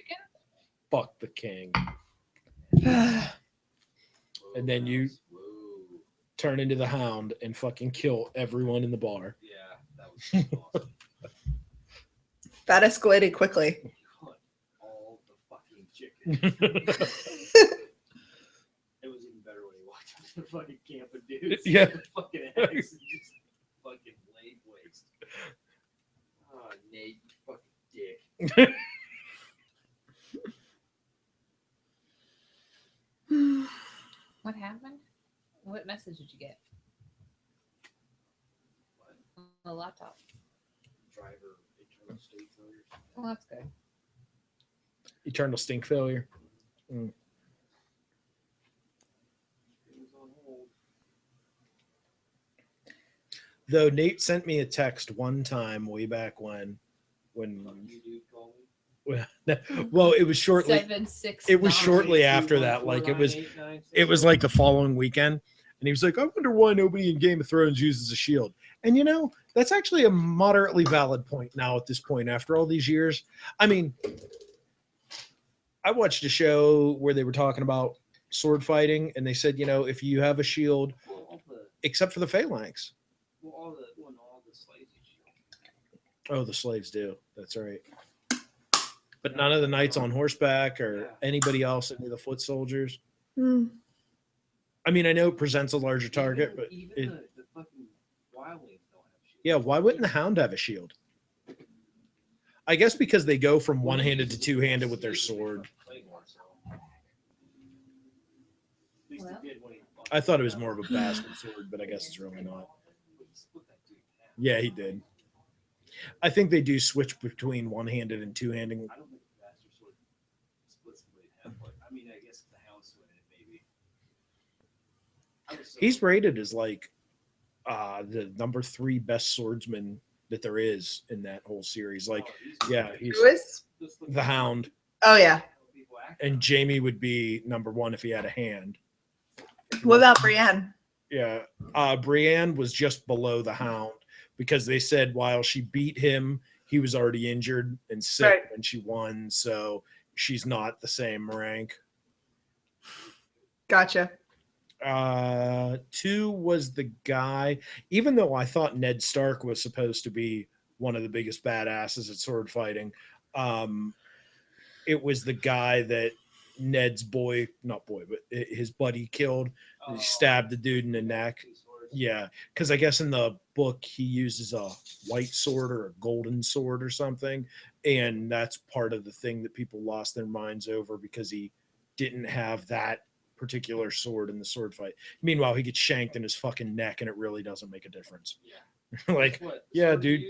Fuck the king. And then you turn into the Hound and fucking kill everyone in the bar. Yeah, that was awesome. That escalated quickly. Cut all the fucking chicken. It was even better when he walked up to the fucking camp of dudes. Yeah. With the fucking axe and just fucking laid waste. Oh, Nate, you fucking dick. What happened? What message did you get? What? On the laptop. Driver internal state failure. Well, that's good. Eternal stink failure. It was on hold. Though Nate sent me a text one time way back when Fuck you, dude, call me. well, it was shortly 769. it was shortly after that. Like it was like the following weekend, and he was like, I wonder why nobody in Game of Thrones uses a shield. And you know, that's actually a moderately valid point now at this point after all these years. I mean, I watched a show where they were talking about sword fighting, and they said, you know, if you have a shield, except for the phalanx. All the slaves use shield. Oh, the slaves do. That's right. But none of the knights on horseback or anybody else, any of the foot soldiers. Hmm. I mean, I know it presents a larger target, but even it, the fucking wildlings don't have shields. yeah, why wouldn't the Hound have a shield? I guess because they go from one-handed to two-handed with their sword. I thought it was more of a bastard sword, but I guess it's really not. Yeah, he did. I think they do switch between one-handed and two-handed. I don't think the bastard sword splits the blade in half. I mean, I guess if the Hound's swinging it, maybe. He's rated as like the number 3 best swordsman that there is in that whole series. Like, yeah, he's Who is? the Hound, Oh yeah. and Jamie would be number 1 if he had a hand. What about Brienne? Yeah, Brienne was just below the Hound because they said while she beat him, he was already injured and sick Right. when she won, so she's not the same rank. Gotcha. 2 was the guy, even though I thought Ned Stark was supposed to be one of the biggest badasses at sword fighting, it was the guy that Ned's not boy, but his buddy killed. He stabbed the dude in the neck. Yeah, because I guess in the book he uses a white sword or a golden sword or something, and that's part of the thing that people lost their minds over because he didn't have that particular sword in the sword fight. Meanwhile, he gets shanked in his fucking neck, and it really doesn't make a difference. Yeah. Like, yeah, dude,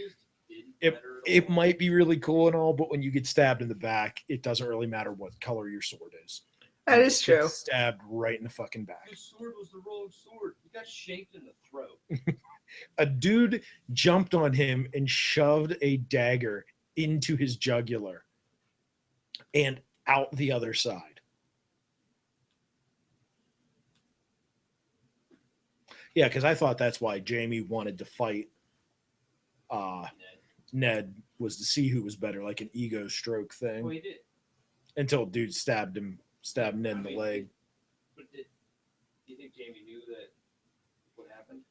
it might be really cool and all, but when you get stabbed in the back, it doesn't really matter what color your sword is. That You is just get true. Stabbed right in the fucking back. His sword was the wrong sword. He got shanked in the throat. A dude jumped on him and shoved a dagger into his jugular and out the other side. Yeah, because I thought that's why Jamie wanted to fight Ned, was to see who was better, like an ego stroke thing. Well, he did. Until dude stabbed Ned in the leg. But do you think Jamie knew that what happened?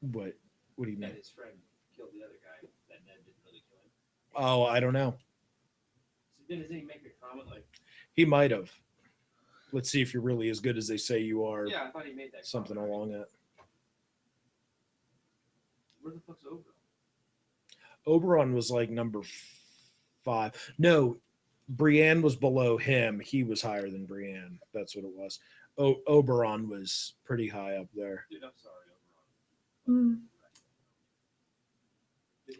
What do you mean? That his friend killed the other guy. That Ned didn't really kill him. Oh, I don't know. So didn't he make a comment like? He might have. Let's see if you're really as good as they say you are. Yeah, I thought he made that. Something comment. along that. Where the fuck's Oberon? Oberon was like number 5. No, Brienne was below him. He was higher than Brienne. That's what it was. Oberon was pretty high up there. Dude, I'm sorry, Oberon.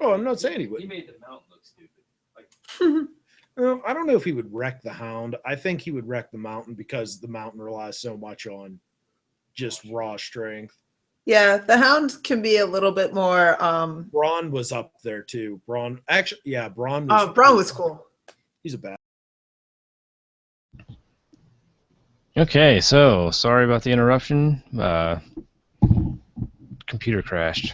Oh, I'm not saying he would. He made the mountain look stupid. Like, I don't know if he would wreck the Hound. I think he would wreck the Mountain because the Mountain relies so much on just raw strength. Yeah, the Hound can be a little bit more. Braun was up there too. Braun, actually, yeah, Braun was cool. He's a bad. Okay, so sorry about the interruption. Computer crashed.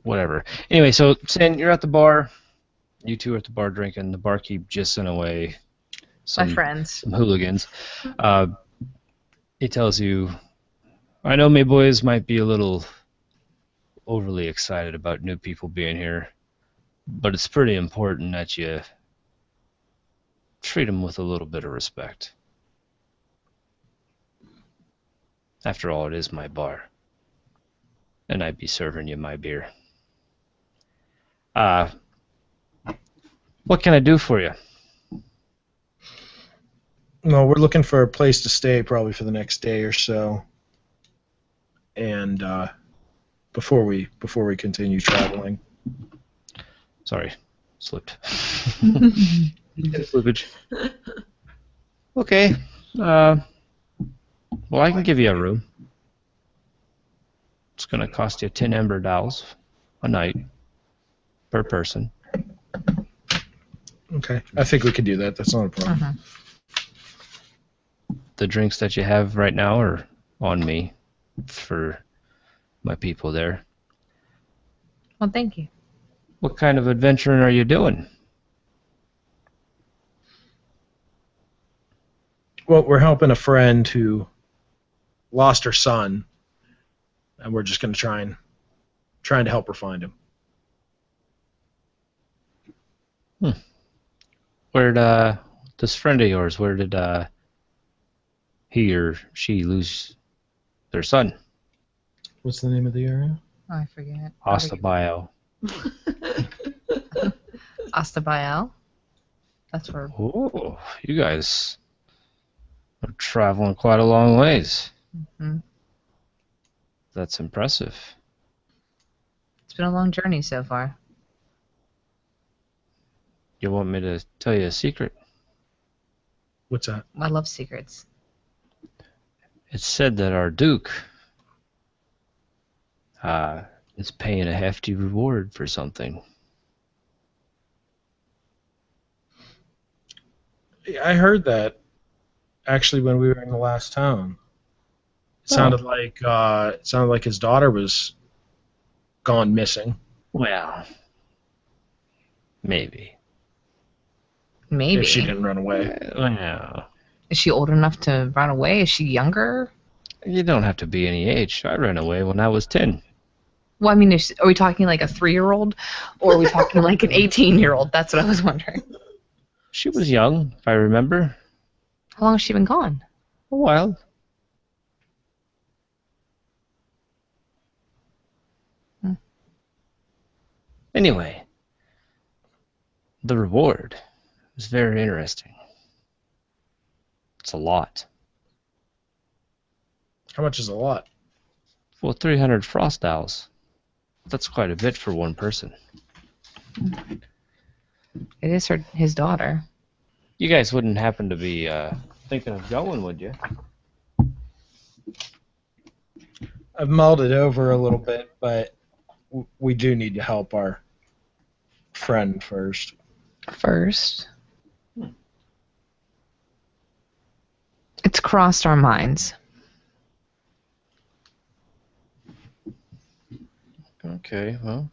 Whatever. Anyway, so Sin, you're at the bar. You two are at the bar drinking. The barkeep just sent away some friends. hooligans. He tells you, I know me boys might be a little overly excited about new people being here, but it's pretty important that you treat them with a little bit of respect. After all, it is my bar, and I'd be serving you my beer. What can I do for you? Well, we're looking for a place to stay probably for the next day or so. And before we continue traveling. Sorry, slipped. Slippage. Okay. Well, I can give you a room. It's going to cost you 10 ember dowels a night per person. Okay. I think we could do that. That's not a problem. Uh-huh. The drinks that you have right now are on me for my people there. Well, thank you. What kind of adventuring are you doing? Well, we're helping a friend who lost her son, and we're just going to trying to help her find him. Where'd this friend of yours, where did he or she lose their son? What's the name of the area? Oh, I forget. Ostabayel. Ostabayel? That's where. Oh, you guys are traveling quite a long ways. Mm-hmm. That's impressive. It's been a long journey so far. You want me to tell you a secret? What's that? I love secrets. It's said that our Duke is paying a hefty reward for something. I heard that actually when we were in the last town. It sounded like his daughter was gone missing. Well, maybe. Maybe. If she didn't run away. Well, Is she old enough to run away? Is she younger? you don't have to be any age. I ran away when I was 10. Well, I mean, are we talking like a 3-year-old, or are we talking like an 18-year-old? That's what I was wondering. She was young, if I remember. How long has she been gone? A while. Anyway, the reward is very interesting. It's a lot. How much is a lot? Well, 300 frost owls. That's quite a bit for one person. It is his daughter. You guys wouldn't happen to be thinking of going, would you? I've mulled it over a little bit, but we do need to help our friend first. First. It's crossed our minds. Okay, well.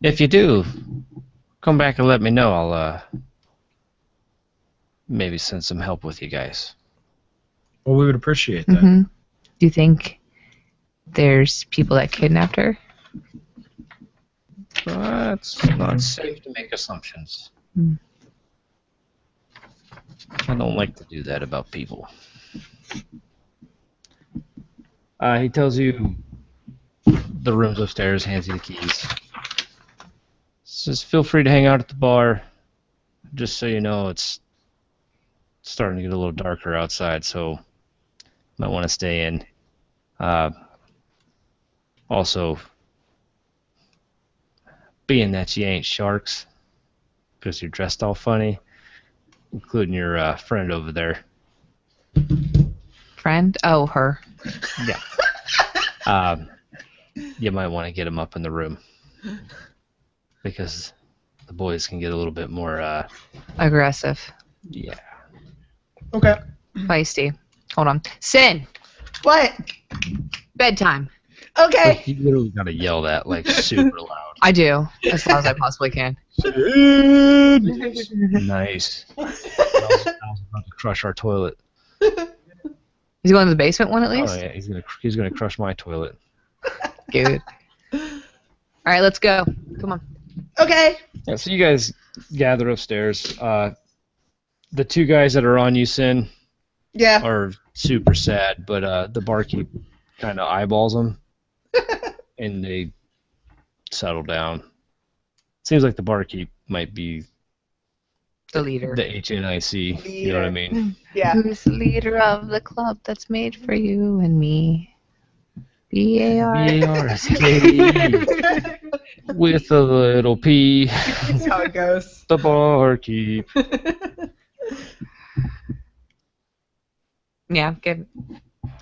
If you do, come back and let me know. I'll maybe send some help with you guys. Well, we would appreciate that. Mm-hmm. Do you think there's people that kidnapped her? It's not safe to make assumptions. I don't like to do that about people. He tells you the room's upstairs, hands you the keys. Says feel free to hang out at the bar. Just so you know, it's starting to get a little darker outside, so might want to stay in. Also, being that you ain't sharks, because you're dressed all funny, including your friend over there. Friend? Oh, her. Yeah. You might want to get him up in the room, because the boys can get a little bit more, Aggressive. yeah. Okay. Feisty. Hold on. Sin! What? Bedtime. Like, Okay. you literally gotta yell that like super loud. I do, as loud as I possibly can. Nice. I was about to crush our toilet. He's going to the basement one at least? Oh yeah, he's gonna crush my toilet. Good. All right, let's go. Come on. Okay. Yeah, so you guys gather upstairs. The two guys that are on you, Sin, Yeah. are super sad, but the barkeep kind of eyeballs them, and they settle down. Seems like the barkeep might be The leader. the HNIC. You know what I mean? Yeah. Who's the leader of the club that's made for you and me? B-A-R. B-A-R-S-K-E with a little P. That's how it goes. The barkeep. Yeah, good.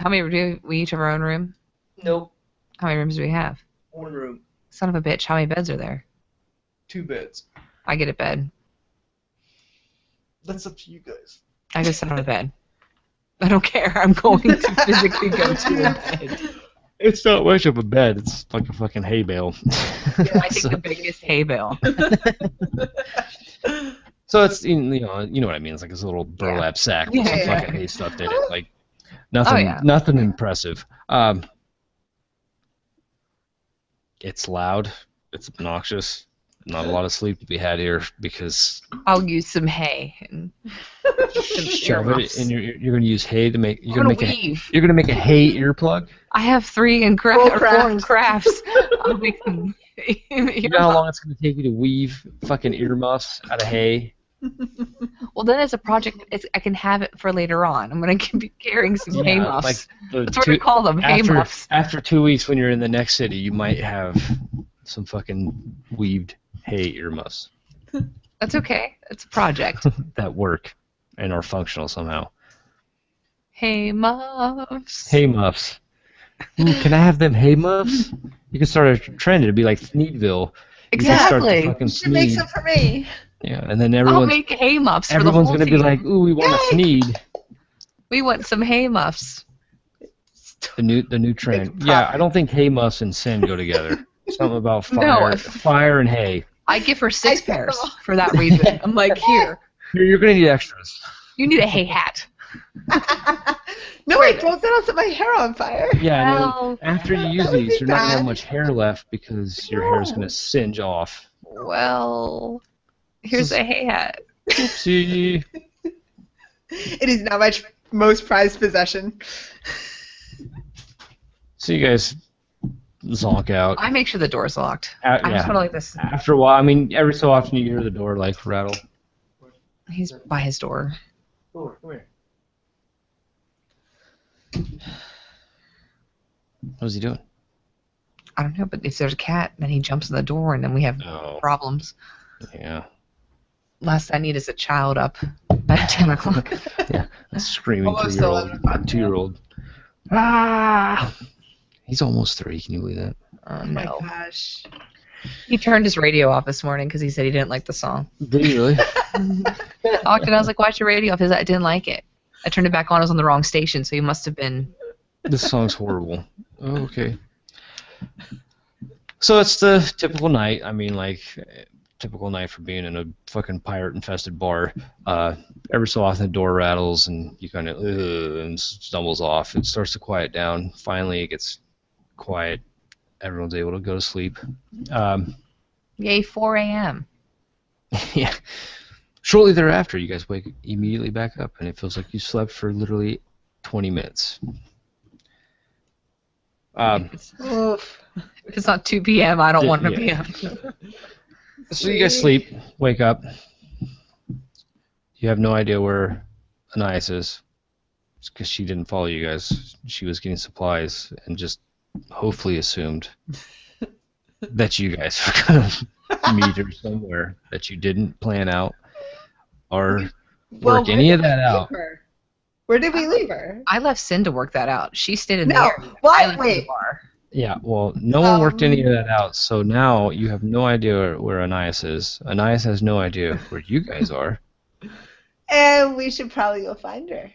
How many do we each have our own room? Nope. How many rooms do we have? 1 room, Son of a bitch, how many beds are there? 2 beds. I get a bed. That's up to you guys. I go sit on a bed. I don't care. I'm going to physically go to a bed. It's not much of a bed. It's like a fucking hay bale. I take the biggest hay bale. So it's you know what I mean. It's like this little burlap sack with some Yeah. fucking hay stuffed in it. Like nothing, yeah. nothing impressive. It's loud. It's obnoxious. Not a lot of sleep to be had here because I'll use some hay and some shove it, earmuffs. and you're going to use hay to make. I'm gonna weave. You're going to make a hay earplug. I have 3 in Full four craft. in crafts. I'll make some. You know how long it's going to take you to weave fucking earmuffs out of hay? Well, then as a project, I can have it for later on. I'm gonna be carrying some hay muffs. like the That's what we call them, hay muffs. After 2 weeks, when you're in the next city, you might have some fucking weaved hay earmuffs That's okay. It's a project. that work and are functional somehow. Hay muffs. Hay muffs. Ooh, can I have them hay muffs? You can start a trend. It'd be like Sneedville. You can start the Exactly. fucking You should make Sneed. some for me. Yeah, and then I'll everyone's make hay muffs for the everyone's whole gonna team. be like, "Ooh, we want a Sneed." We want some hay muffs. The new trend. Yeah, I don't think hay muffs and sin go together. Something about No. fire and hay. I give her 6 I pairs know. for that reason. I'm like, here, You're gonna need extras. you need a hay hat. No, wait, don't set my hair on fire. Yeah, and Well, then after you use That would these, be you're not gonna have bad. much hair left because your hair is gonna singe off. well, here's a hay hat. Oopsie. It is not my most prized possession. So you guys zonk out. I make sure the door's locked. I just Yeah. want to like this. After a while, I mean, every so often you hear the door like rattle. He's by his door. Come here. What's he doing? I don't know, but if there's a cat, then he jumps in the door, and then we have Oh, problems. yeah. Last I need is a child up at 10 o'clock. A screaming Almost 2-year-old. Ah! He's almost 3. Can you believe that? Oh, Oh my no. gosh. He turned his radio off this morning because he said he didn't like the song. Did he really? I walked in, I was like, watch your radio off. He said, I didn't like it. I turned it back on. It was on the wrong station, so he must have been... This song's horrible. Oh, okay. So it's the typical night. I mean, like, typical night for being in a fucking pirate-infested bar. Every so often the door rattles and you kind of and stumbles off. It starts to quiet down. Finally, it gets quiet. Everyone's able to go to sleep. Yay, 4 a.m. Yeah. Shortly thereafter, you guys wake immediately back up, and it feels like you slept for literally 20 minutes. Oof. If it's not 2 p.m., I don't want to be Yeah. up. So you guys sleep, wake up. You have no idea where Anais is, because she didn't follow you guys. She was getting supplies and just hopefully assumed that you guys were going to meet her somewhere that you didn't plan out or work any of that out. Where did we leave her? I left Sin to work that out. She stayed in the No. area. I What? left in the Wait. bar. Yeah, well, no one worked any of that out, so now you have no idea where Anais is. Anais has no idea where you guys are. And we should probably go find her.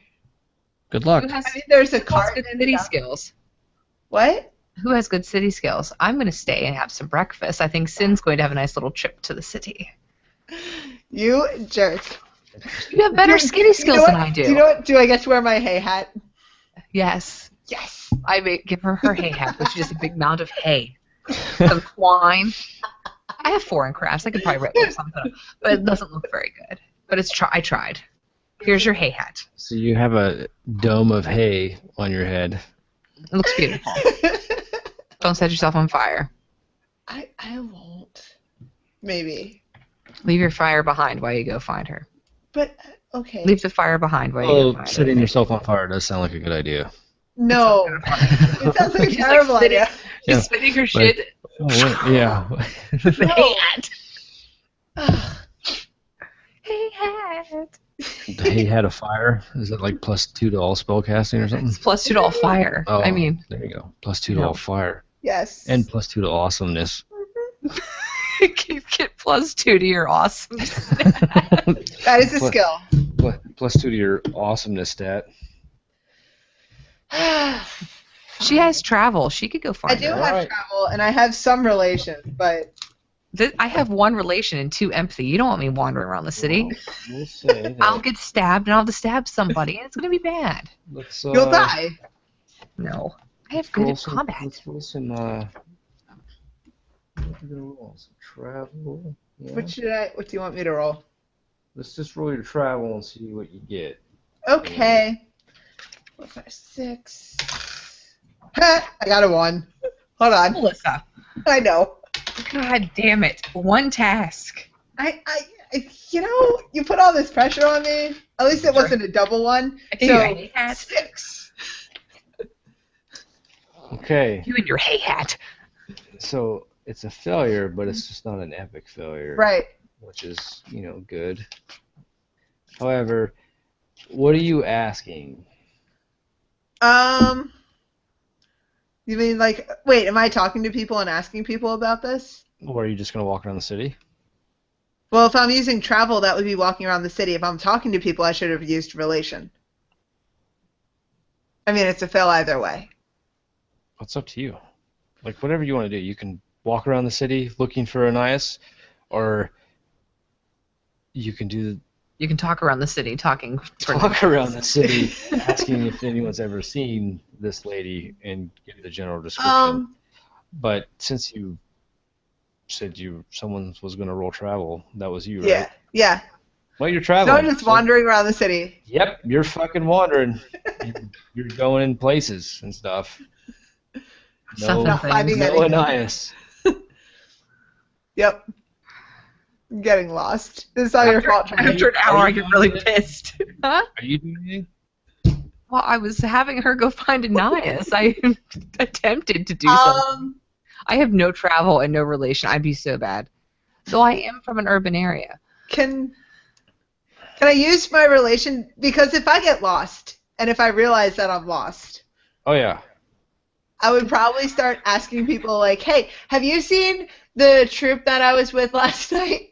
Good luck. Who has I mean, there's a who has cart good and city stuff. skills? What? Who has good city skills? I'm going to stay and have some breakfast. I think Sin's going to have a nice little trip to the city. You jerk. You have better city skills than I Do you do. know what? Do I get to wear my hay hat? Yes. Yes. I may give her hay hat, which is just a big mound of hay. Some twine. I have foreign crafts. I could probably rip something up, but it doesn't look very good. But I tried. Here's your hay hat. So you have a dome of hay on your head. It looks beautiful. Don't set yourself on fire. I won't. Maybe. Leave your fire behind while you go find her. But okay. Leave the fire behind while you go Oh, find setting her. yourself on fire does sound like a good idea. No. It sounds like a She's like terrible sitting- idea. Yeah, She's spinning her shit. Oh, wait, yeah. The No. hay hat. Ugh. Hay hat. He had a fire. Is it like +2 to all spellcasting or something? It's +2 to all fire. Oh, I mean, there you go. +2 to No. all fire. Yes. And +2 to awesomeness. get +2 to your awesome. that is a Plus- skill. +2 to your awesomeness stat. She has travel. She could go I find do her. have Alright. travel, and I have some relations, but I have 1 relation and 2 empathy. You don't want me wandering around the city. We'll say that. I'll get stabbed and I'll have to stab somebody, and it's gonna be bad. Let's, you'll die. No, I have roll good some, combat. let's roll some, what are we gonna roll? Some travel. Yeah. What do you want me to roll? Let's just roll your travel and see what you get. Okay. 4, 5, 6. Ha! I got a 1. Hold on. Melissa, I know. God damn it! 1 task. I you put all this pressure on me. At least it wasn't a double one. I gave you a So hay hat. 6. Okay, You and your hay hat. so it's a failure, but it's just not an epic failure. Right. Which is, good. However, what are you asking? You mean wait, am I talking to people and asking people about this? Or are you just going to walk around the city? Well, if I'm using travel, that would be walking around the city. If I'm talking to people, I should have used relation. I mean, it's a fail either way. It's up to you. Like, whatever you want to do. You can walk around the city looking for Anais, or you can You can talk around the city, talking. talk around the city, asking if anyone's ever seen this lady and give the general description. But since you said someone was going to roll travel, that was you, right? Yeah. Well, you're So traveling. I'm just wandering around the city. Yep, you're fucking wandering. You're going in places and stuff. Stuff Not finding no anything. Anais. Yep. I'm getting lost. This is all your fault, Charlie. After an hour, I get really pissed. Huh? Are you doing anything? Well, I was having her go find Anais. I attempted to do something. I have no travel and no relation. I'd be so bad. Though I am from an urban area. Can I use my relation? Because if I get lost, and if I realize that I'm lost, Oh, yeah. I would probably start asking people like, hey, have you seen the troop that I was with last night?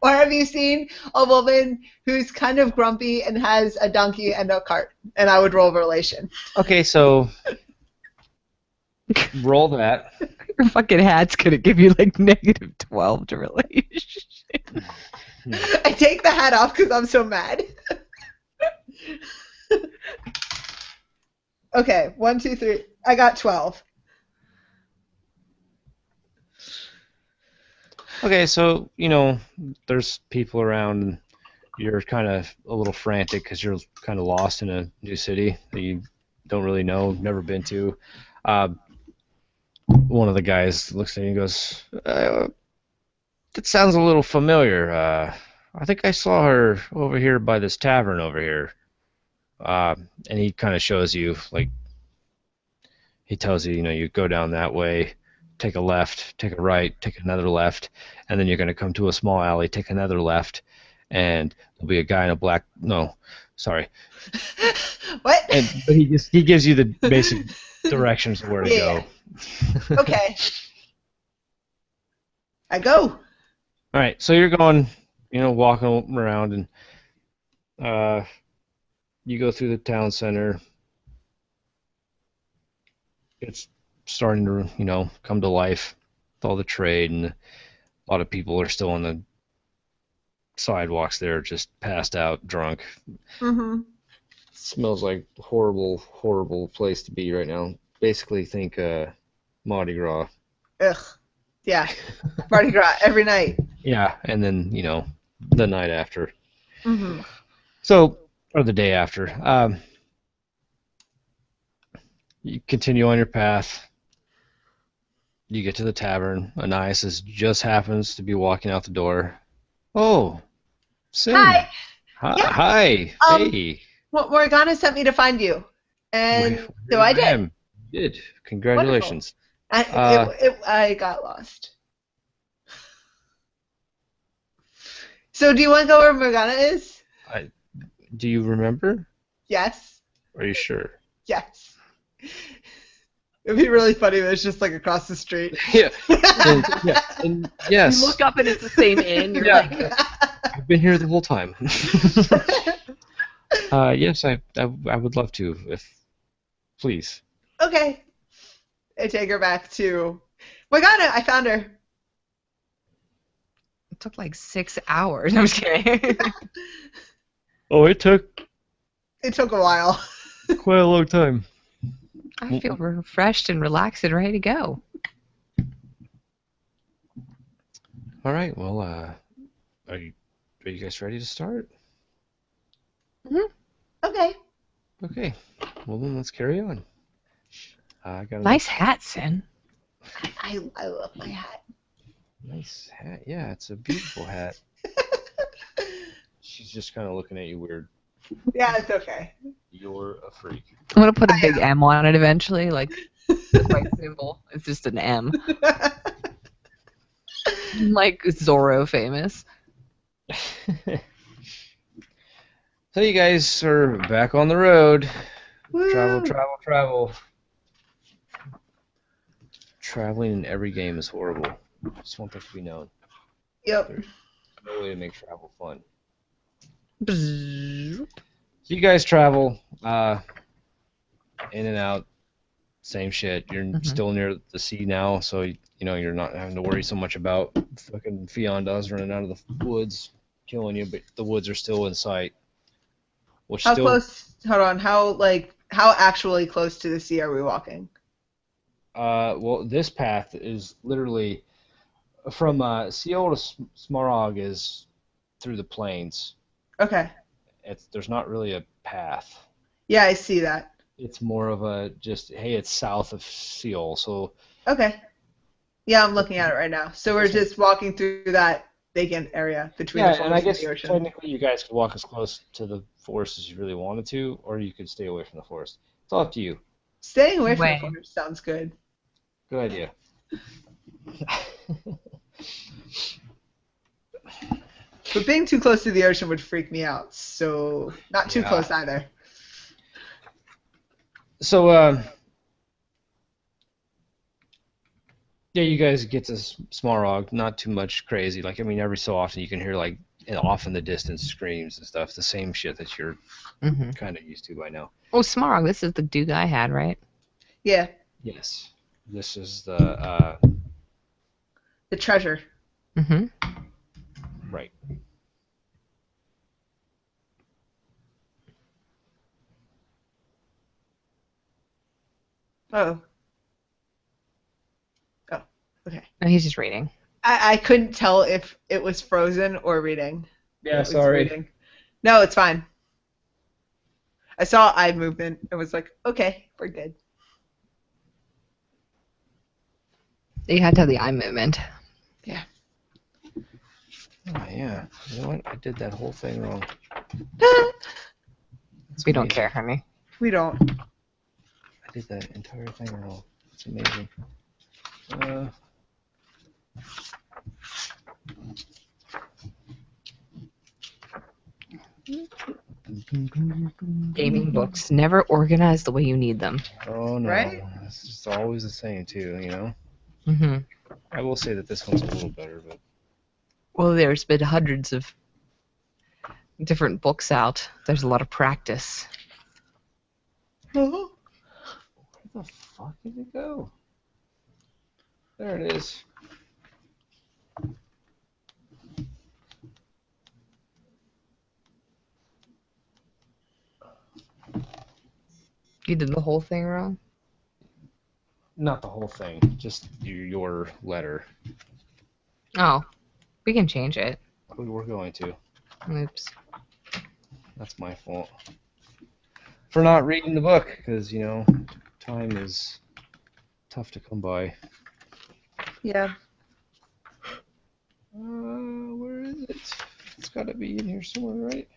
Or have you seen a woman who's kind of grumpy and has a donkey and a cart? And I would roll relation. Okay, so roll that. Your fucking hat's gonna give you like -12 to relation. I take the hat off because I'm so mad. Okay, 1, 2, 3. I got 12. Okay, so, there's people around, and you're kind of a little frantic because you're kind of lost in a new city that you don't really know, never been to. One of the guys looks at you and goes, that sounds a little familiar. I think I saw her over here by this tavern over here. And he kind of shows you, like, he tells you, you go down that way, take a left, take a right, take another left, and then you're going to come to a small alley, take another left, and there'll be a guy in a black, no, sorry. What? But he gives you the basic directions of where to Yeah. go. Okay. I go. All right, so you're going, walking around, and you go through the town center. It's starting to, come to life with all the trade, and a lot of people are still on the sidewalks there, just passed out, drunk. Mm-hmm. Smells like horrible, horrible place to be right now. Basically, think Mardi Gras. Ugh. Yeah. Mardi Gras every night. Yeah, and then the night after. Mm-hmm. So, or the day after. You continue on your path. You get to the tavern. Anais just happens to be walking out the door. Oh, Sin. Hi. Hi. Yeah. Hi. Um, Hey. Well, Morgana sent me to find you, and Here so I I did. am. You did. Congratulations. I got lost. So, do you want to go where Morgana is? Do you remember? Yes. Are you sure? Yes. It'd be really funny if it was just like across the street. Yeah. And yes. You look up and it's the same inn. You're Yeah. like, I've been here the whole time. Yes, I would love to, if please. Okay. I take her back to Morgana. I found her. it took like 6 hours. I'm just kidding. Oh, it took It took a while. quite a long time. I feel refreshed and relaxed and ready to go. All right. Well, are you guys ready to start? Okay. Okay. Well, then let's carry on. I got a Nice hat, Sin. I love my hat. nice hat. Yeah, it's a beautiful hat. She's just kind of looking at you weird. Yeah, it's okay. You're a freak. I'm gonna put a big M on it eventually, like that's my symbol. It's just an M, like Zorro famous. So you guys are back on the road. Travel, Woo. travel, travel. Traveling in every game is horrible. I just want that to be known. Yep. There's no way to make travel fun. Bzzz. So you guys travel in and out, same shit. You're still near the sea now, so you're not having to worry so much about fucking Fiondas running out of the woods, killing you, but the woods are still in sight. Which How still, close? Hold on. How actually close to the sea are we walking? well, this path is literally from Seol to Smarog is through the plains. Okay. There's not really a path. Yeah, I see that. It's more of a just, hey, it's south of Seol, so Okay. Yeah, I'm looking at it right now. So we're just walking through that vacant area between the yeah, and I forest guess and the ocean. technically you guys could walk as close to the forest as you really wanted to, or you could stay away from the forest. It's all up to you. Staying away from Way. the forest sounds good. Good idea. But being too close to the ocean would freak me out. So not too Yeah. close either. So, yeah, you guys get to Smarog, not too much crazy. Like, I mean, every so often you can hear, like, off in the distance screams and stuff, the same shit that you're kind of used to by now. Oh, Smarog, this is the dude I had, right? Yeah. Yes. This is the, The treasure. Mm-hmm. right. Oh. Oh. Okay. No, he's just reading. I couldn't tell if it was frozen or reading. Yeah, It was reading. No, it's fine. I saw eye movement and was like, okay, we're good. You had to have the eye movement. Yeah. Oh, yeah. You know what? I did that whole thing wrong. We don't care, honey. We don't. I did that entire thing wrong. It's amazing. Gaming books never organized the way you need them. Oh, no. Right? It's just always the same, too, you know? Mm-hmm. I will say that this one's a little better, but... Well, there's been hundreds of different books out. There's a lot of practice. Oh. Where the fuck did it go? There it is. You did the whole thing wrong? Not the whole thing, just your letter. Oh, we can change it. We're going to. Oops. That's my fault. For not reading the book, because, you know, time is tough to come by. Yeah. Where is it? It's got to be in here somewhere, right?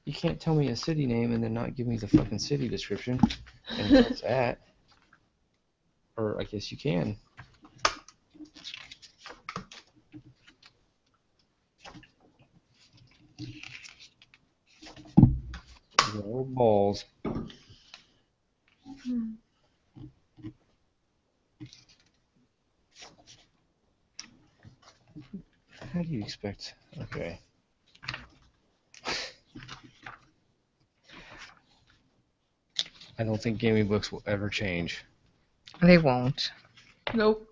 You can't tell me a city name and then not give me the fucking city description and where it's at. Or I guess you can. Oh, balls. How do you expect? Okay. I don't think gaming books will ever change. They won't. Nope.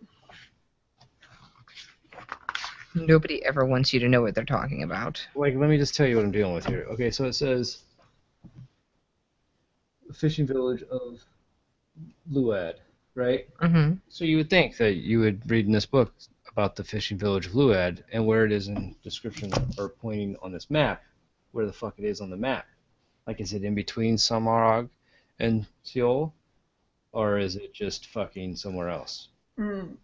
Nobody ever wants you to know what they're talking about. Like, let me just tell you what I'm dealing with here. Okay, so it says the fishing village of Luad, right? Mm-hmm. So you would think that you would read in this book about the fishing village of Luad and where it is in description or pointing on this map, where the fuck it is on the map. Like, is it in between Samarag and Seoul? Or is it just fucking somewhere else? Mm.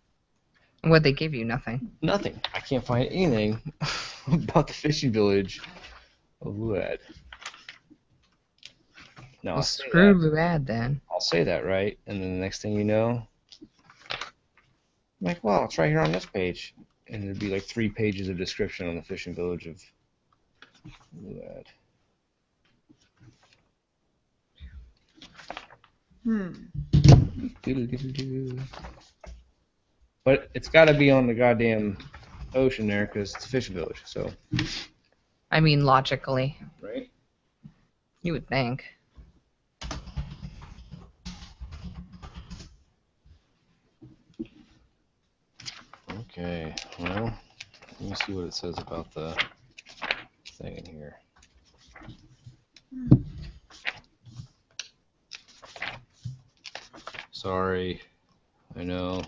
What'd they give you? Nothing. Nothing. I can't find anything about the fishing village of Luad. No, Well, I'll say screw that. Luad then. I'll say that, right? And then the next thing you know, I'm like, well, it's right here on this page. And it'd be like 3 pages of description on the fishing village of Luad. Doodle-doodle-doo. But it's got to be on the goddamn ocean there because it's a fishing village, so, I mean, logically, right? you would think. Okay, well, let me see what it says about the thing in here. Sorry, I know.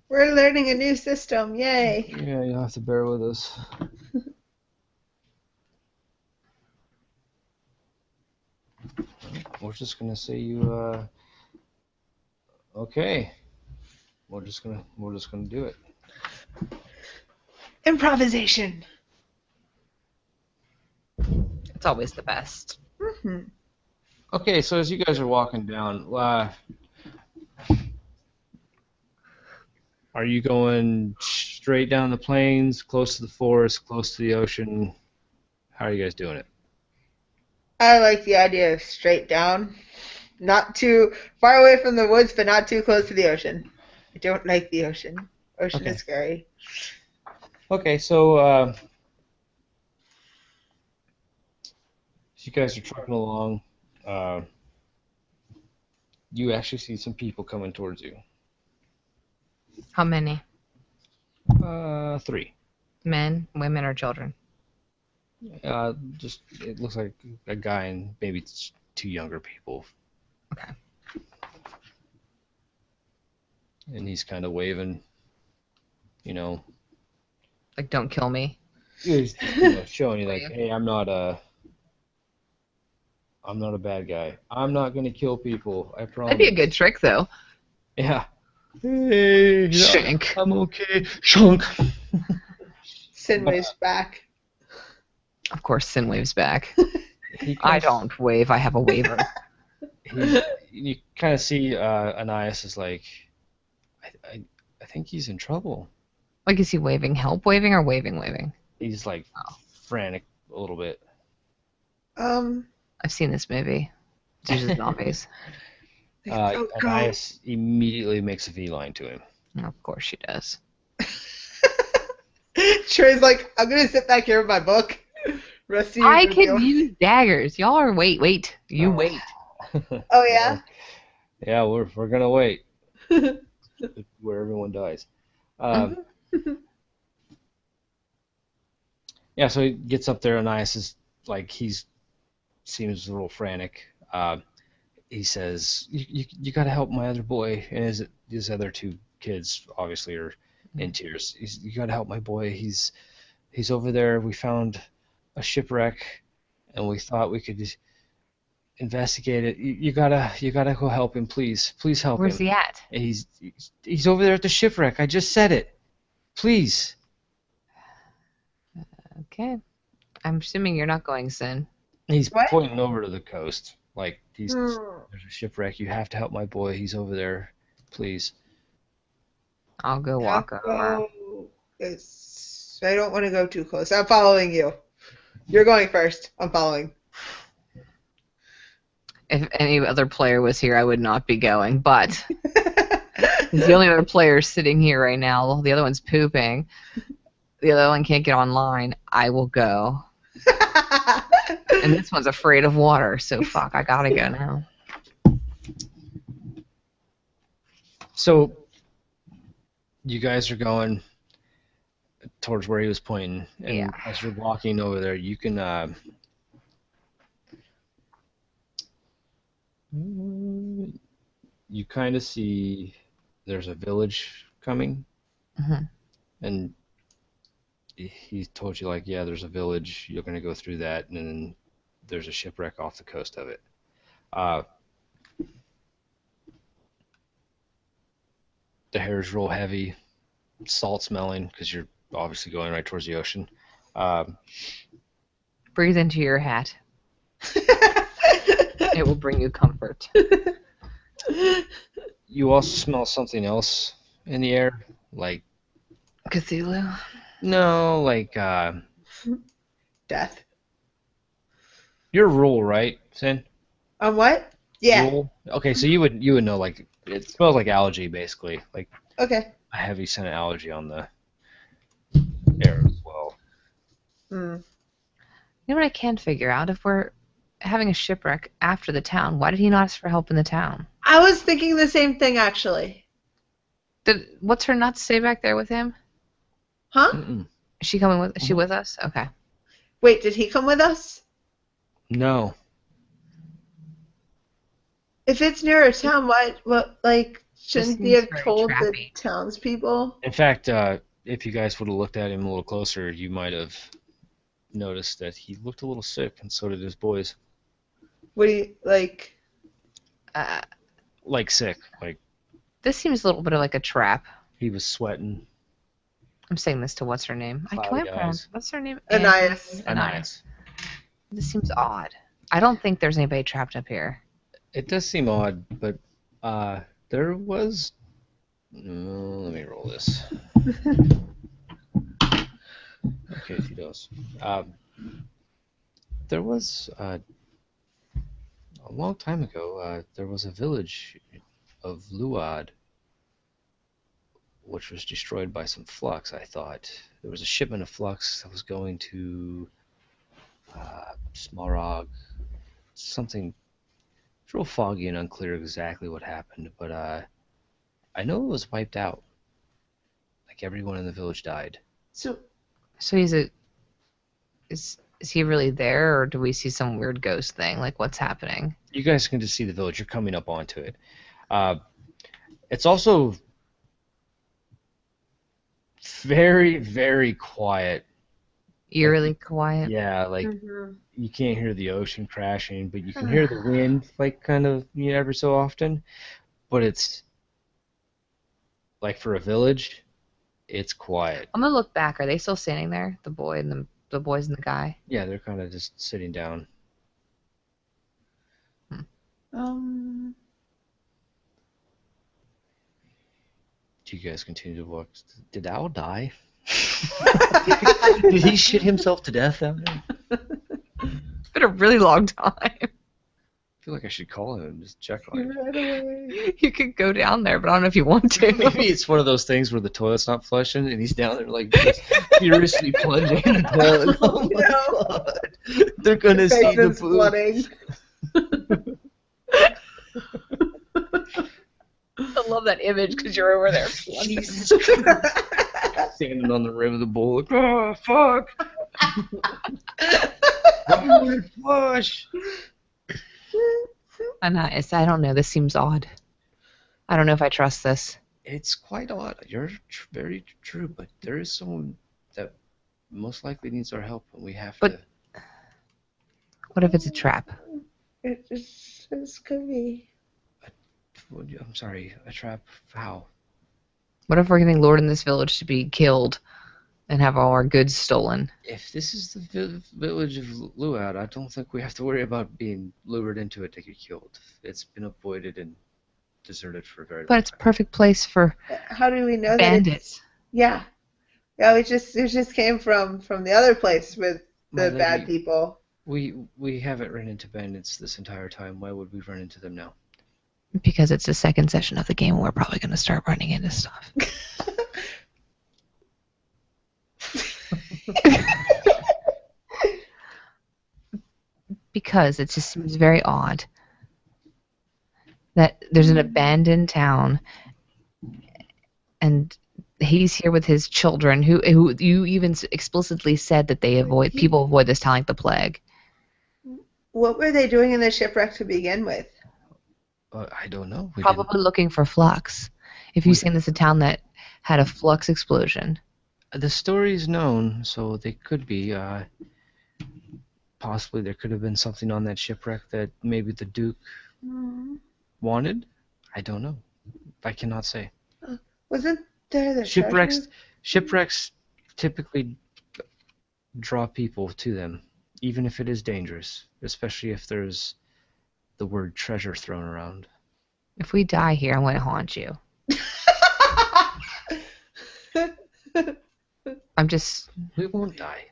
We're learning a new system. Yay. Yeah, you'll have to bear with us. We're just gonna say you, okay. We're just gonna do it. Improvisation. It's always the best. Mm-hmm. Okay, so as you guys are walking down, are you going straight down the plains, close to the forest, close to the ocean? How are you guys doing it? I like the idea of straight down. Not too far away from the woods, but not too close to the ocean. I don't like the ocean. Ocean Okay. is scary. Okay, so as you guys are trucking along, you actually see some people coming towards you. How many? 3. Men, women, or children? Just it looks like a guy and maybe 2 younger people. Okay. And he's kind of waving, you know, Like, don't kill me. he's showing you like, hey, I'm not a bad guy. I'm not gonna kill people. I promise. That'd be a good trick, though. Yeah. Hey, yeah, Shank. I'm okay. Shunk. Sin waves back. Of course, Sin waves back. He I kinda- don't wave. I have a waiver. You kind of see Anais is like, I think he's in trouble. Like, is he waving help waving or waving? He's like frantic a little bit. I've seen this movie. It's usually zombies. Go. Anais immediately makes a V-line to him. Of course she does. Trey's like, I'm gonna sit back here with my book. Rest of you I go can deal. use daggers. Y'all are wait. You wait. Oh yeah. Yeah, we're gonna wait. where everyone dies. Mhm. Yeah, so he gets up there, and Ananias is like seems a little frantic. He says, "You got to help my other boy," and his other two kids obviously are in tears. You got to help my boy. He's over there. We found a shipwreck, and we thought we could investigate it. You gotta go help him, please. Please help Where's him. he at? And he's over there at the shipwreck. I just said it. Please. Okay. I'm assuming you're not going, Sin. He's What? pointing over to the coast. Like Hmm. there's a shipwreck. You have to help my boy. He's over there. Please. I'll go I'll walk over. go. I don't want to go too close. I'm following you. You're going first. I'm following. If any other player was here, I would not be going, but the only other player sitting here right now, the other one's pooping. The other one can't get online. I will go. And this one's afraid of water, so fuck, I gotta go now. So you guys are going towards where he was pointing, and Yeah. as you're walking over there, you can you kind of see there's a village coming, Mhm. and he told you like, yeah, there's a village. You're gonna go through that, and then there's a shipwreck off the coast of it. The hair is real heavy, salt smelling because you're obviously going right towards the ocean. Breathe into your hat. It will bring you comfort. You also smell something else in the air, like Cthulhu. no, like Death. you're rural, right, Sin? On what? Yeah. Rural. Okay, so you would know like it smells like algae basically, like Okay. a heavy scent of algae on the air as well. Hmm. You know what I can't figure out? If we're having a shipwreck after the town, why did he not ask for help in the town? I was thinking the same thing actually. What's her nuts stay back there with him? Huh? Mm-mm. Is she coming with? Is she with us? Okay. Wait, did he come with us? No. If it's near a town, what shouldn't he seems have very told the trappy. townspeople? In fact, if you guys would have looked at him a little closer, you might have noticed that he looked a little sick, and so did his boys. What do you like? Like sick, like This seems a little bit of like a trap. he was sweating. I'm saying this to what's her name? I Cloudy can't pronounce. eyes. What's her name? Ananias. Ananias. This seems odd. I don't think there's anybody trapped up here. It does seem odd, but there was. Let me roll this. Okay, he does. There was a long time ago. There was a village of Luad, which was destroyed by some flux. I thought there was a shipment of flux that was going to Smarog, something. It's real foggy and unclear exactly what happened, but I know it was wiped out. Like everyone in the village died. So So is he really there, or do we see some weird ghost thing? Like, what's happening? You guys can just see the village. You're coming up onto it. It's also very, very quiet. Eerily quiet. Yeah, like Mhm. you can't hear the ocean crashing, but you can hear the wind, like kind of every so often. But it's like for a village, it's quiet. I'm gonna look back. Are they still standing there? The boy and the boys and the guy. Yeah, they're kind of just sitting down. Um. Do you guys continue to walk? Did Al die? Did he shit himself to death down there? It's been a really long time. I feel like I should call him and just check on him. Right away. You could go down there, but I don't know if you want to. Maybe it's one of those things where the toilet's not flushing and he's down there like just furiously plunging in the toilet. Oh my No. god! They're gonna see the Basement's poop. flooding. love that image because you're over there. Standing on the rim of the bowl, like, oh, fuck! Why would it flush? I don't know. This seems odd. I don't know if I trust this. It's quite odd. You're very true, but there is someone that most likely needs our help, and we have But- to. What if it's a trap? This could be. I'm sorry, a trap? How? What if we're getting lured in this village to be killed and have all our goods stolen? If this is the village of Luad, I don't think we have to worry about being lured into it to get killed. It's been avoided and deserted for a very long But it's a time. perfect place for How do we know that bandits. it's... Yeah. Yeah, it just came from the other place with My the bad lady, people. We haven't run into bandits this entire time. Why would we run into them now? Because it's the second session of the game, and we're probably going to start running into stuff. Because it just seems very odd that there's an abandoned town, and he's here with his children, who you even explicitly said that people avoid this town like the plague. What were they doing in the shipwreck to begin with? I don't know. We Probably looking for flux. If you saying this is a town that had a flux explosion. The story's known, so they could be. Possibly there could have been something on that shipwreck that maybe the Duke wanted. I don't know. I cannot say. Wasn't there the Shipwrecks treasure? typically draw people to them, even if it is dangerous, especially if there's the word treasure thrown around. If we die here, I'm going to haunt you. We won't die.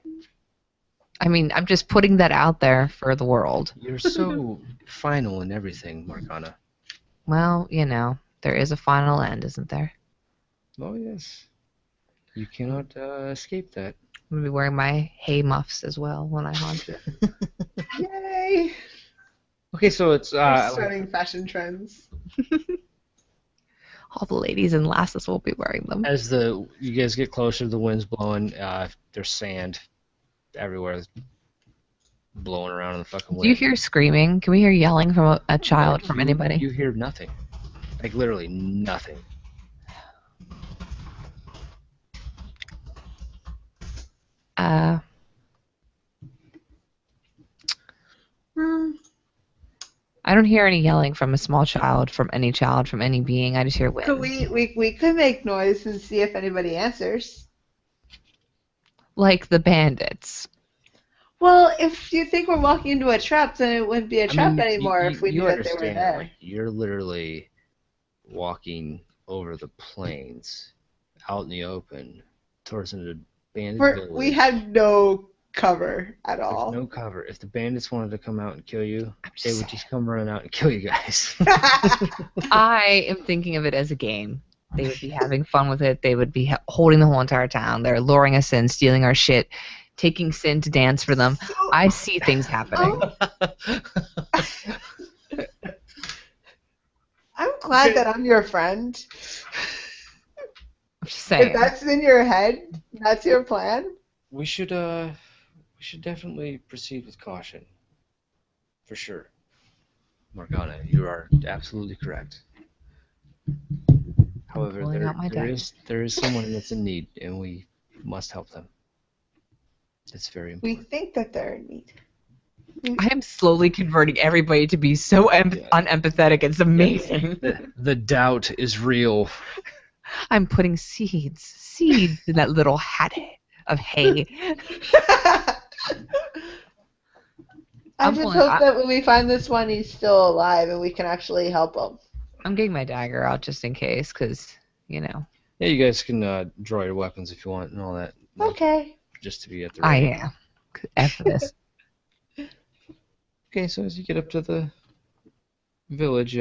I'm just putting that out there for the world. You're so final in everything, Morgana. Well, there is a final end, isn't there? Oh, yes. You cannot escape that. I'm going to be wearing my hay muffs as well when I haunt you. Yay! Okay, so it's We're starting fashion trends. All the ladies and lasses will be wearing them. as you guys get closer, the wind's blowing. There's sand everywhere, blowing around in the fucking wind. Do you hear screaming? Can we hear yelling from a child, from anybody? You hear nothing, like literally nothing. I don't hear any yelling from a small child, from any being. I just hear wind. Could we could make noise and see if anybody answers. Like the bandits. Well, if you think we're walking into a trap, then it wouldn't be a trap anymore if we you knew that they were understand, there. like, you're literally walking over the plains, out in the open, towards an abandoned village. We had no cover at all. There's no cover. If the bandits wanted to come out and kill you, they would saying. just come running out and kill you guys. I am thinking of it as a game. They would be having fun with it. They would be holding the whole entire town. They're luring us in, stealing our shit, taking Sin to dance for them. I see things happening. I'm glad that I'm your friend. I'm just saying. If that's in your head, that's your plan. We should definitely proceed with caution. For sure. Morgana, you are absolutely correct. However, pulling out my there is someone that's in need, and we must help them. It's very We important. think that they're in need. I am slowly converting everybody to be so unempathetic. It's amazing. The doubt is real. I'm putting seeds in that little hat of hay. I just hope that when we find this one, he's still alive and we can actually help him. I'm getting my dagger out just in case, because, Yeah, you guys can draw your weapons if you want and all that. Okay. Just to be at the I ready. am. After this. Okay, so as you get up to the village,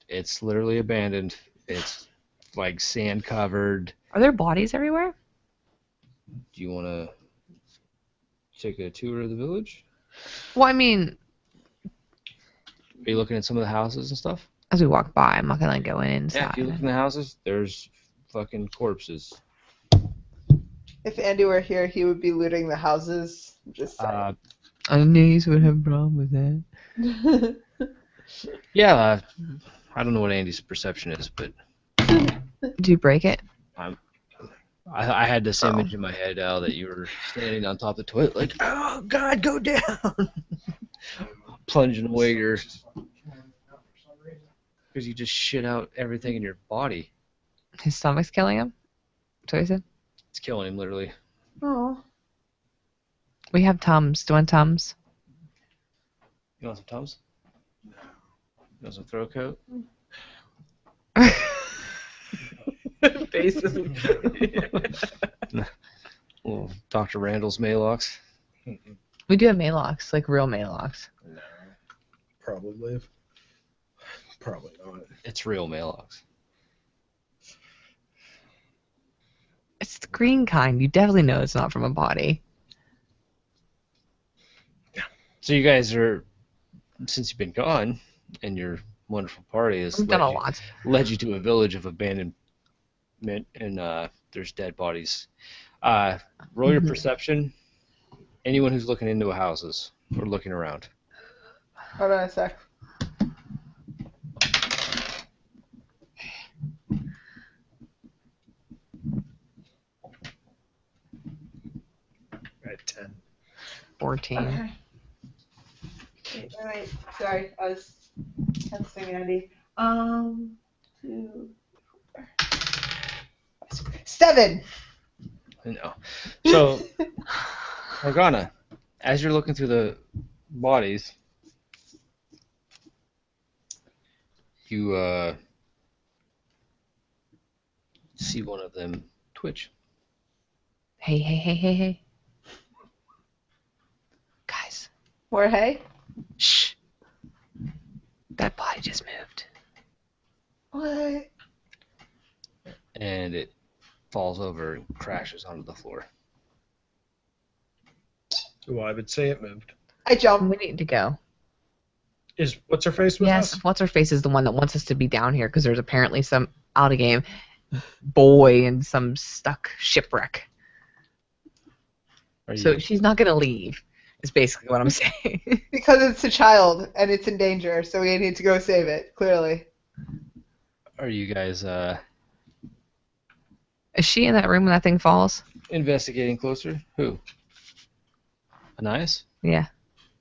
it's literally abandoned. It's like sand covered. Are there bodies everywhere? Do you want to take a tour of the village? Well, I mean, Are you looking at some of the houses and stuff? As we walk by, I'm not gonna go in Yeah, inside. if you look in the houses, there's fucking corpses. If Andy were here, he would be looting the houses. Just saying. I knew you would have a problem with that. Yeah, I don't know what Andy's perception is, but Do you break it? I had this image in my head, Al, that you were standing on top of the toilet, like, oh God, go down, plunging away your, because you just shit out everything in your body. His stomach's killing him? That's what he said? It's killing him, literally. Oh. We have Tums. Do you want Tums? You want some Tums? No. You want some throat coat? Faces. Well, Dr. Randall's Maalox. We do have Malox, like real Malox. No. Probably live. Probably not. It's real Maalox. It's the green kind. You definitely know it's not from a body. So you guys are, since you've been gone, and your wonderful party has We've done a lot. led you to a village of abandonment, and there's dead bodies. Roll your perception. Anyone who's looking into houses or looking around. Hold on a sec. At 10. 14. Okay. Wait, sorry, I was texting Andy. 2, 4, 7. No. So, Morgana, as you're looking through the bodies, you see one of them twitch. Hey. Guys, Jorge? shh. That body just moved. What? And it falls over and crashes onto the floor. Well, I would say it moved. I jumped. We need to go. Is what's her face with Yes, us? what's her face is the one that wants us to be down here because there's apparently some out of game boy in some stuck shipwreck. Are you, So she's not gonna leave. Is basically what I'm saying. Because it's a child and it's in danger, so we need to go save it, clearly. are you guys Is she in that room when that thing falls? investigating closer? Who? Anais? Yeah.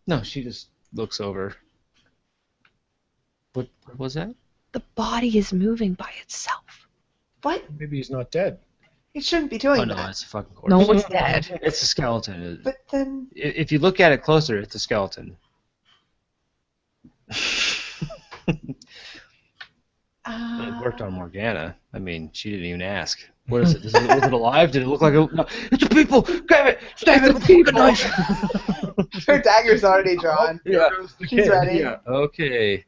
No, she just looks over. What was that? The body is moving by itself. What? Maybe he's not dead. He shouldn't be doing Oh no, that. it's a fucking corpse. No, it's dead. It's a skeleton. But then... If you look at it closer, it's a skeleton. It worked on Morgana. I mean, she didn't even ask. What is it? Was it alive? Did it look like a... No, it's a people! Grab it! Stab it with a fucking knife! Her dagger's already drawn. Yeah. She's ready. Yeah. Okay.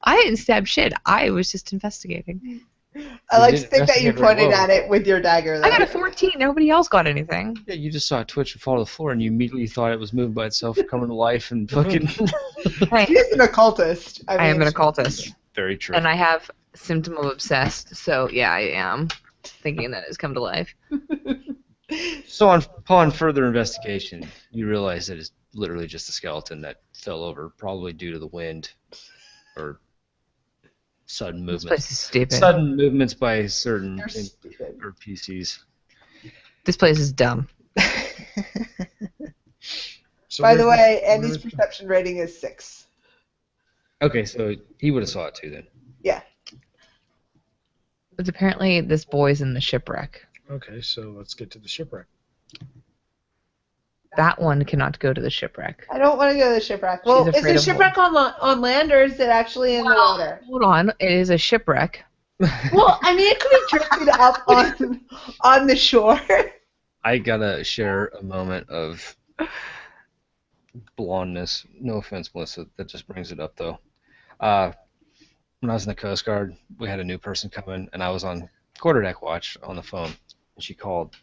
I didn't stab shit. I was just investigating. I like to didn't think that you investigate very pointed well. at it with your dagger. I got a though. 14. Nobody else got anything. Yeah, you just saw it twitch and fall to the floor, and you immediately thought it was moving by itself, coming to life, and fucking... Hey, He is an occultist. I am an occultist. Very true. And I have symptom of obsessed, so yeah, I am thinking that it's come to life. So upon further investigation, you realize that it's literally just a skeleton that fell over, probably due to the wind or sudden This movements. place is stupid. Sudden movements by certain You're stupid. or PCs. This place is dumb. So By the where's way, Andy's where's- perception rating is 6. Okay, so he would have saw it too then. Yeah. But apparently this boy's in the shipwreck. Okay, so let's get to the shipwreck. That one cannot go to the shipwreck. I don't want to go to the shipwreck. Well, is afraid the of shipwreck on land or is it actually in the water? Hold on, it is a shipwreck. Well, I mean, it could be drifted up on the shore. I gotta share a moment of blondness. No offense, Melissa. That just brings it up though. When I was in the Coast Guard, we had a new person come in, and I was on quarterdeck watch on the phone, and she called,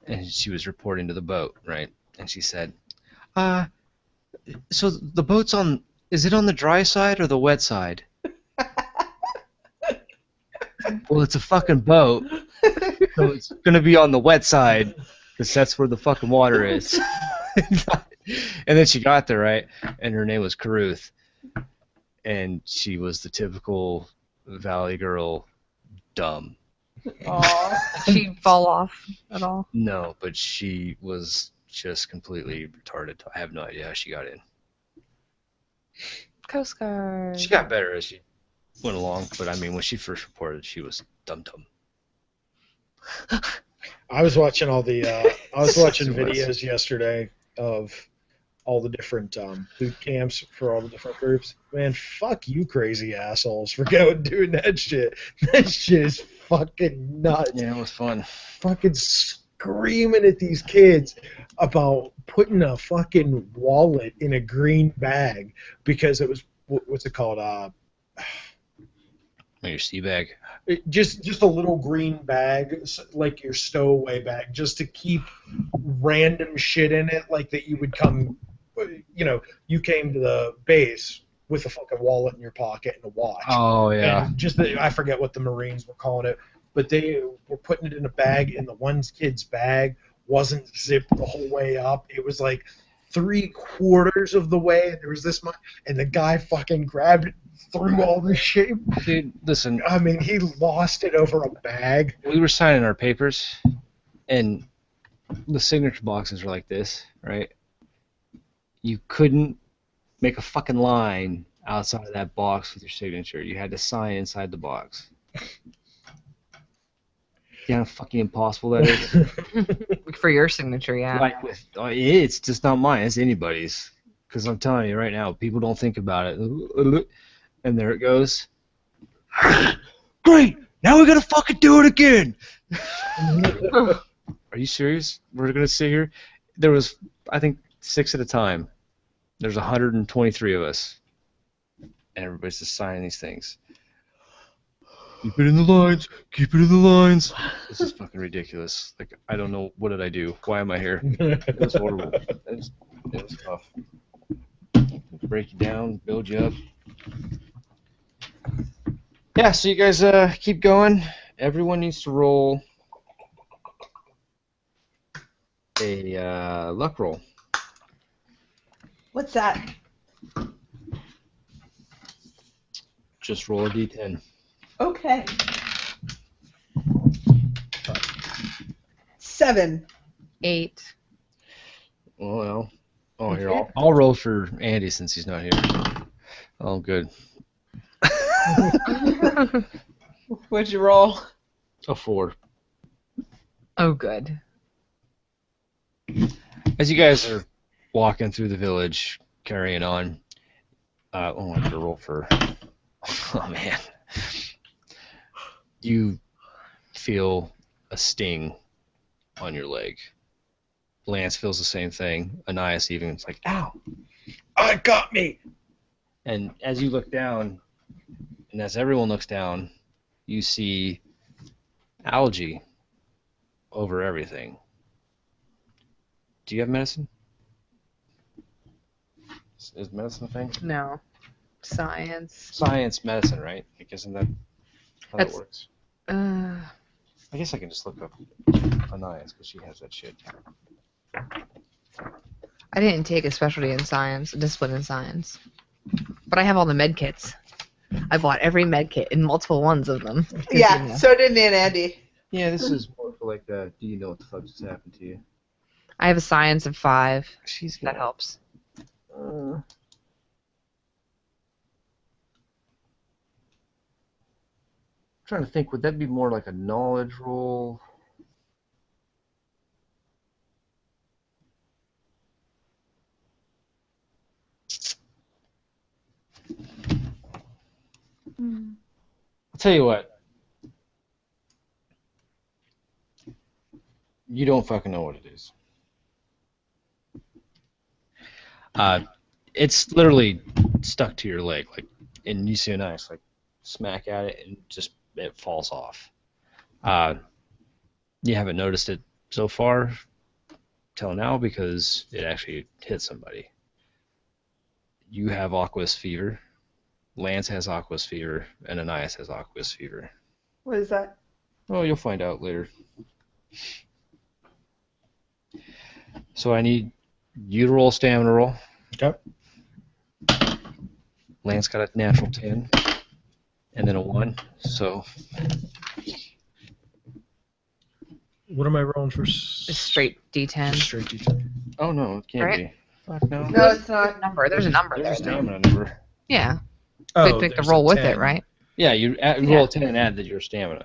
and she was reporting to the boat, right? And she said, so the boat's on, is it on the dry side or the wet side? Well, it's a fucking boat, so it's gonna be on the wet side, because that's where the fucking water is. And then she got there, right? And her name was Caruth. And she was the typical Valley girl, dumb. Aw. She'd fall off at all. No, but she was just completely retarded. I have no idea how she got in. Coast Guard. She got better as she went along, but I mean, when she first reported, she was dumb. I was watching She was. videos yesterday of all the different boot camps for all the different groups. Man, fuck you crazy assholes for going doing that shit. That shit is fucking nuts. Yeah, it was fun. Fucking screaming at these kids about putting a fucking wallet in a green bag because it was, what's it called? Your sea bag. Just a little green bag, like your stowaway bag, just to keep random shit in it, like that you would come, you came to the base with a fucking wallet in your pocket and a watch. Oh yeah. And I forget what the Marines were calling it, but they were putting it in a bag, and the one kid's bag wasn't zipped the whole way up. It was like 3/4 of the way, and there was this much, and the guy fucking grabbed it, threw all this shit. Dude, listen. I mean, he lost it over a bag. We were signing our papers, and the signature boxes are like this, right? You couldn't make a fucking line outside of that box with your signature. You had to sign inside the box. You know how fucking impossible that is? For your signature, yeah. Like it's just not mine. It's anybody's. Because I'm telling you right now, people don't think about it. And there it goes. Great! Now we're gonna fucking do it again! Are you serious? We're gonna sit here? There was, I think, 6 at a time. There's 123 of us. And everybody's just signing these things. Keep it in the lines. Keep it in the lines. This is fucking ridiculous. Like, I don't know. What did I do? Why am I here? It was horrible. It was tough. Break you down, build you up. Yeah, so you guys keep going. Everyone needs to roll a luck roll. What's that? Just roll a d10. Okay. 7. 8. Well, oh, here, I'll roll for Andy since he's not here. Oh, good. What'd you roll? A 4. Oh, good. As you guys are walking through the village, carrying on, I have to roll for. Oh man, you feel a sting on your leg. Lance feels the same thing. Anais even, it's like, ow! It got me! And as you look down, and as everyone looks down, you see algae over everything. Do you have medicine? Is medicine a thing? No. Science. Science, medicine, right? Like, isn't that how that That's- works? Uh, I guess I can just look up Anais because she has that shit. I didn't take a specialty in science, a discipline in science. But I have all the med kits. I bought every med kit and multiple ones of them. Yeah, so did me and Andy. Yeah, this is more for like, do you know what the fuck just happened to you? I have a science of 5. She's That helps. Trying to think, would that be more like a knowledge roll? I'll tell you what. You don't fucking know what it is. It's literally stuck to your leg, like, and you see a knife, like, smack at it, and just it falls off. You haven't noticed it so far till now because it actually hit somebody. You have aqueous fever. Lance has aqueous fever, and Anais has aqueous fever. What is that? Oh, you'll find out later. So I need you to roll stamina roll. Okay. Lance got a natural 10, and then a 1. So What am I rolling for? Just straight D10. Just straight D10. oh no, it can't Right. be. Fuck no. No, it's not. Number. There's a number There's a there. stamina number. Yeah. Oh, Pick the there's roll a with it, 10. right? Yeah, you roll a 10 and add your stamina.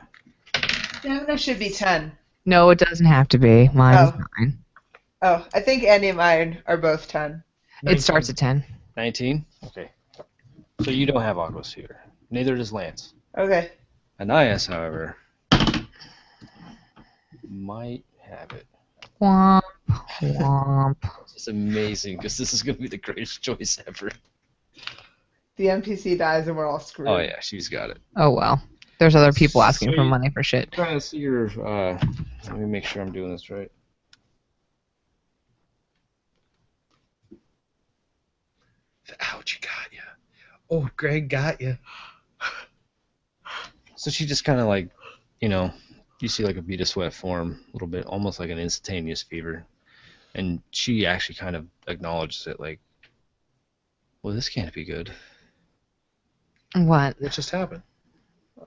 Stamina should be 10. No, it doesn't have to be. Mine's Oh. 9. Oh, I think Andy and mine are both 10. It starts at 10. 19? Okay. So you don't have Aqua's fever. Neither does Lance. Okay. Anais, however, might have it. Womp. Womp. It's amazing because this is going to be the greatest choice ever. The NPC dies and we're all screwed. Oh yeah, she's got it. Oh, well. There's other people asking So for you- money for shit. Trying to see your. Let me make sure I'm doing this right. Ouch, got ya. Oh, Greg got ya. So she just kind of like, you see like a bead of sweat form, a little bit, almost like an instantaneous fever, and she actually kind of acknowledges it, like, well, this can't be good. What? What just happened?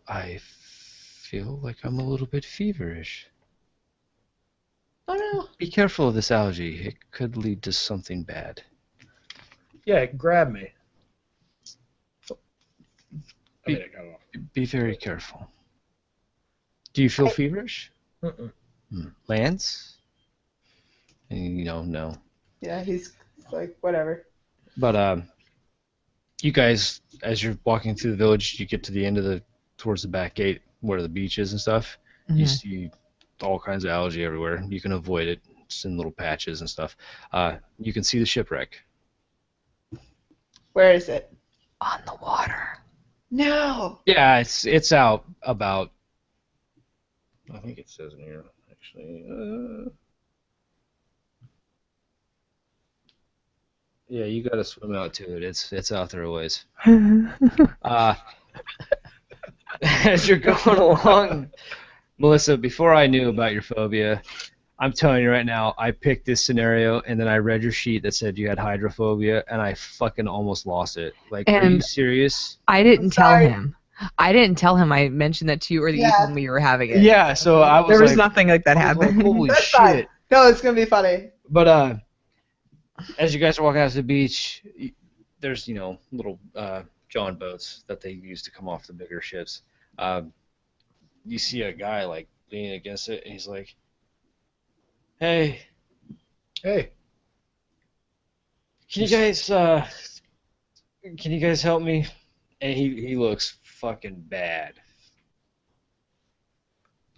I feel like I'm a little bit feverish. Oh no. Be careful of this algae. It could lead to something bad. Yeah, grab me. I got off. Be very careful. Do you feel feverish? Mm-mm. Lance? No. Yeah, he's like, whatever. But you guys, as you're walking through the village, you get to the end of towards the back gate where the beach is and stuff. You Mhm. see all kinds of algae everywhere. You can avoid it. It's in little patches and stuff. You can see the shipwreck. Where is it? On the water. No. Yeah, it's out about. I think it says in here actually. Yeah, you got to swim out to it. It's out there a ways. As you're going along, Melissa, before I knew about your phobia, I'm telling you right now, I picked this scenario and then I read your sheet that said you had hydrophobia and I fucking almost lost it. Like, are you And- serious? I didn't tell sorry. him. I didn't tell him I mentioned that to you or that you Yeah. told me you were having it. Yeah, so I was There was like, nothing like that I was like, happening. holy That's shit. fine. No, it's gonna be funny. But as you guys are walking out to the beach, there's little John boats that they use to come off the bigger ships. You see a guy like leaning against it, and he's like, "Hey, Hey, can you guys help me?" And he looks fucking bad.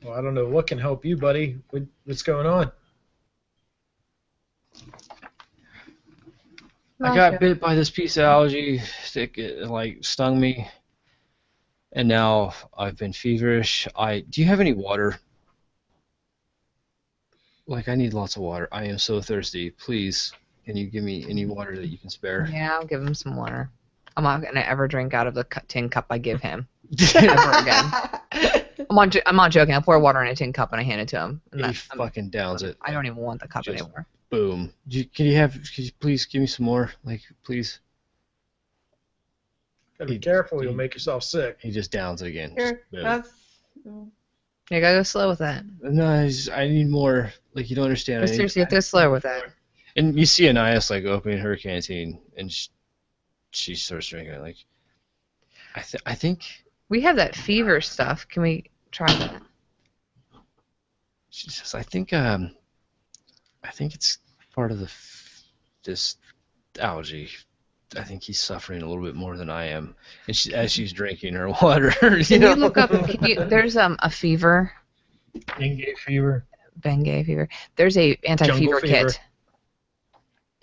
well, I don't know what can help you, buddy. What's going on? I got bit by this piece of algae. It like stung me, and now I've been feverish. Do you have any water? Like, I need lots of water. I am so thirsty. Please, can you give me any water that you can spare? Yeah, I'll give him some water. I'm not gonna ever drink out of the tin cup I give him ever again. I'm not joking. I pour water in a tin cup and I hand it to him. And He that's, fucking downs it. I don't even want the cup Just- anymore. Boom. Could you please give me some more? Like, please. Gotta be careful, you'll make yourself sick. He just downs it again. Here, Just boom. that's. You gotta go slow with that. No, I need more. Like, you don't understand. I need- Seriously, you have to go slow with that. And you see Anais like opening her canteen, and she starts drinking it. Like, I think We have that fever stuff. Can we try that? she says, I think it's part of this algae. I think he's suffering a little bit more than I am. And as she's drinking her water, Can you look up? There's a fever, Dengue fever. Bengay fever. There's a anti-fever Jungle fever. kit,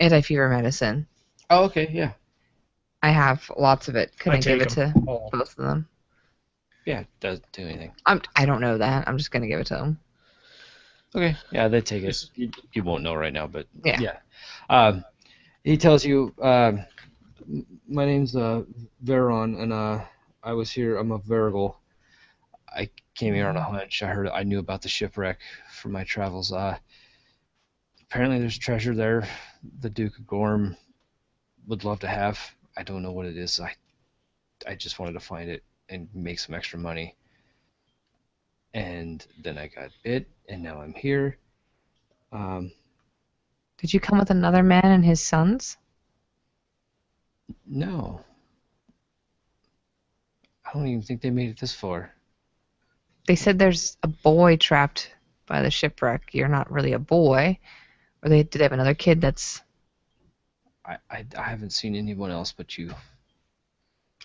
anti-fever medicine. Oh, okay, yeah. I have lots of it. Can I give take it to 'em all. both of them? Yeah, it doesn't do anything. I don't know that. I'm just gonna give it to them. Okay, yeah, they take it. You won't know right now, but Yeah. He tells you, my name's Veron, and I was here. I'm a Varigal. I came here on a hunch. I knew about the shipwreck from my travels. Apparently there's treasure there the Duke of Gorm would love to have. I don't know what it is. I just wanted to find it and make some extra money. And then I got bit, and now I'm here. Did you come with another man and his sons? No. I don't even think they made it this far. They said there's a boy trapped by the shipwreck. You're not really a boy. Or did they have another kid that's... I haven't seen anyone else but you.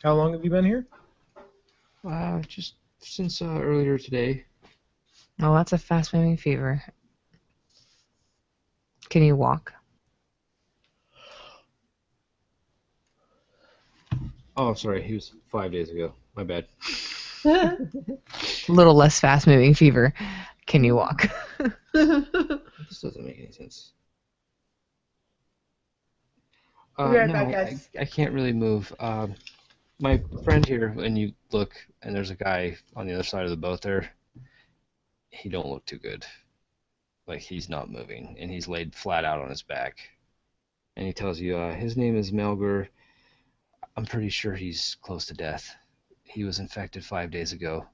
How long have you been here? Just since earlier today. Oh, that's a fast-moving fever. Can you walk? Oh, sorry. He was 5 days ago. My bad. A little less fast-moving fever. Can you walk? This doesn't make any sense. Be right No, back, guys. I can't really move. My friend here, and you look, and there's a guy on the other side of the boat there. He don't look too good. Like he's not moving, and he's laid flat out on his back. And he tells you his name is Melgur. I'm pretty sure he's close to death. He was infected 5 days ago.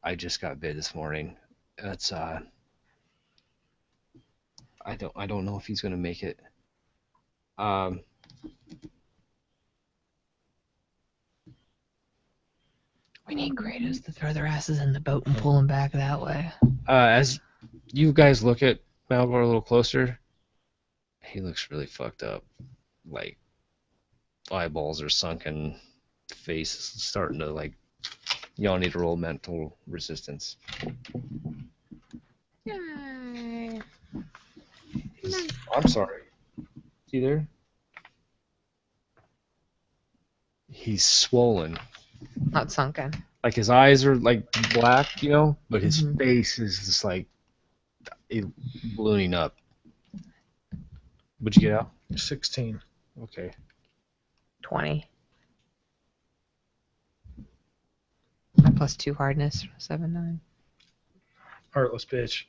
I just got bit this morning. That's I don't know if he's gonna make it. We need Kratos to throw their asses in the boat and pull them back that way. As you guys look at Malgor a little closer, he looks really fucked up. Like eyeballs are sunken, face is starting to like. Y'all need to roll mental resistance. I'm sorry. See there? He's swollen. Not sunken. Like his eyes are like black, but his face is just like ballooning up. What'd you get out? 16. Okay. 20. My +2 hardness, 7, 9. Heartless bitch.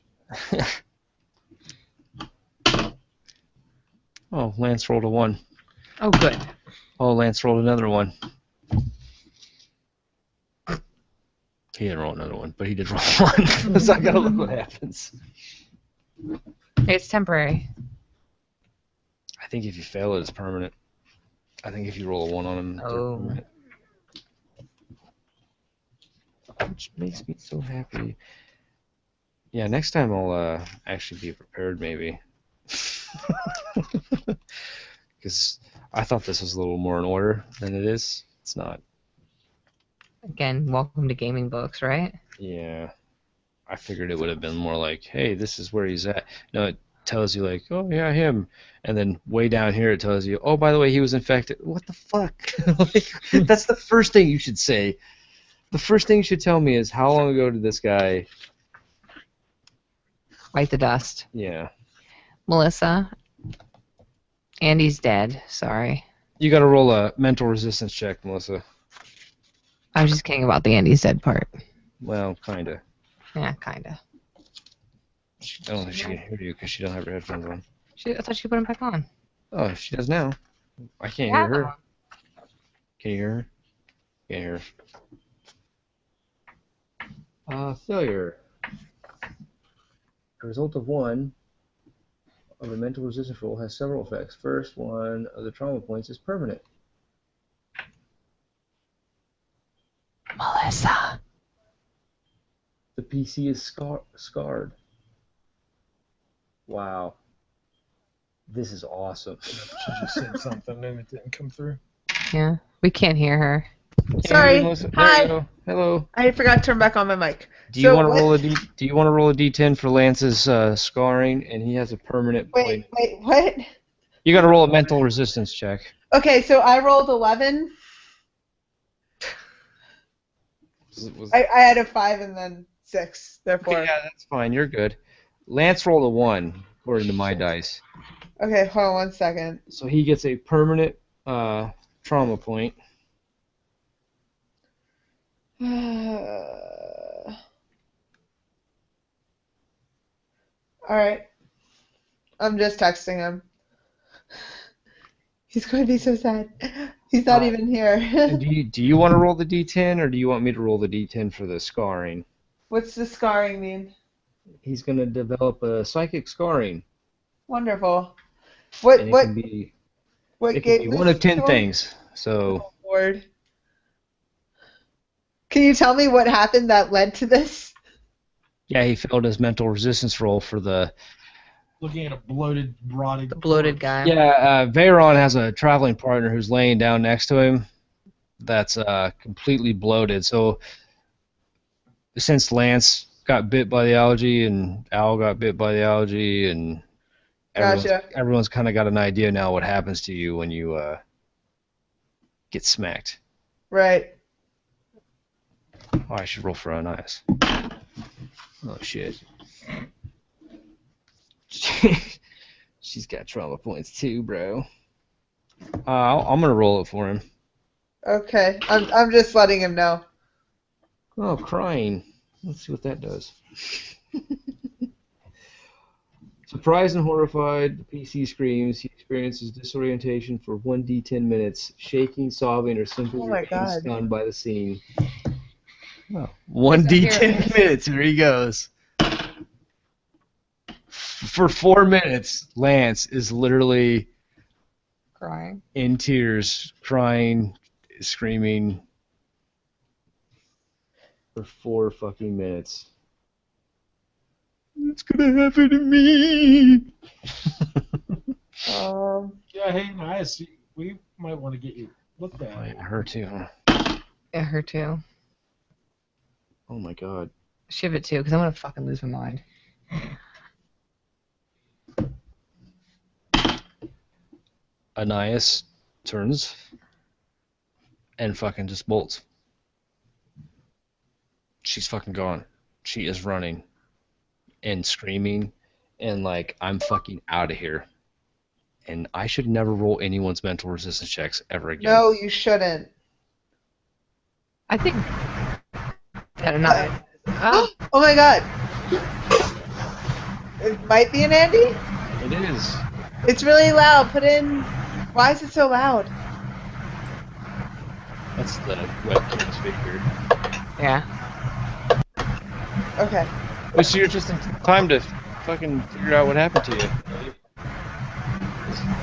Oh, Lance rolled a 1. Oh, good. Oh, Lance rolled another 1. He didn't roll another 1, but he did roll 1. So I gotta look what happens. It's temporary. I think if you fail it, it's permanent. I think if you roll a 1 on him, they're permanent. Which makes me so happy. Yeah, next time I'll actually be prepared, maybe. Because I thought this was a little more in order than it is. It's not. Again, welcome to gaming books, right? Yeah. I figured it would have been more like, hey, this is where he's at. No, it tells you like, oh yeah, him. And then way down here it tells you, oh, by the way, he was infected. What the fuck? Like, that's the first thing you should say. The first thing you should tell me is how long ago did this guy... Bite the dust. Yeah. Melissa, Andy's dead. Sorry. You gotta roll a mental resistance check, Melissa. I was just kidding about the Andy's dead part. Well, kinda. Yeah, kinda. I don't think she can hear you because she don't have her headphones on. I thought she put them back on. Oh, she does now. I can't Yeah. hear her. Can you hear her? Can't hear her. Failure. The result of one of a mental resistance roll has several effects. First, one of the trauma points is permanent. Melissa. The PC is scarred. Wow. This is awesome. She just said something and it didn't come through. Yeah, we can't hear her. Sorry. There you Hi. go. Hello. I forgot to turn back on my mic. Do you So want to what- roll a D? Do you want to roll a D10 for Lance's scarring, and he has a permanent point? Wait, what? You got to roll a mental resistance check. Okay, so I rolled 11. I had a 5 and then 6, therefore. Okay, yeah, that's fine. You're good. Lance rolled a 1 according to my dice, Okay, hold on 1 second. so he gets a permanent trauma point. All right. I'm just texting him. He's going to be so sad. He's not even here. Do you want to roll the D10 or do you want me to roll the D10 for the scarring? What's the scarring mean? He's going to develop a psychic scarring. Wonderful. And What it can what be gave one this of 10 to him? things. So Oh, Lord. Can you tell me what happened that led to this? yeah, he failed his mental resistance roll for the. Looking at a bloated, rotted. The bloated corpse. guy. Yeah, Veyron has a traveling partner who's laying down next to him. That's completely bloated. So since Lance got bit by the algae and Al got bit by the algae and Gotcha. everyone's kind of got an idea now what happens to you when you get smacked. Right. Oh, I should roll for Anais. Oh shit. She's got trauma points too, bro. I'm gonna roll it for him. Okay. I'm just letting him know. Oh, crying. Let's see what that does. Surprised and horrified, the PC screams. He experiences disorientation for 1d10 minutes, shaking, sobbing, or simply Oh my remains God. stunned by the scene. Oh, 1d10 minutes. Here he goes. For 4 minutes, Lance is literally Crying. in tears, crying, screaming for 4 fucking minutes. What's gonna happen to me? Yeah, hey, nice. We might want to get you looked Oh, at. yeah, her too, huh? Yeah, her too. Oh my god. Shiv it too, because I'm gonna fucking lose my mind. Anais turns and fucking just bolts. She's fucking gone. She is running and screaming and like, I'm fucking out of here. And I should never roll anyone's mental resistance checks ever again. No, you shouldn't. I think that not. Oh my God. It might be an Andy. It is. It's really loud. Put in. Why is it so loud? That's the webcam speaker. Yeah. Okay. But so you're just in time to fucking figure out what happened to you.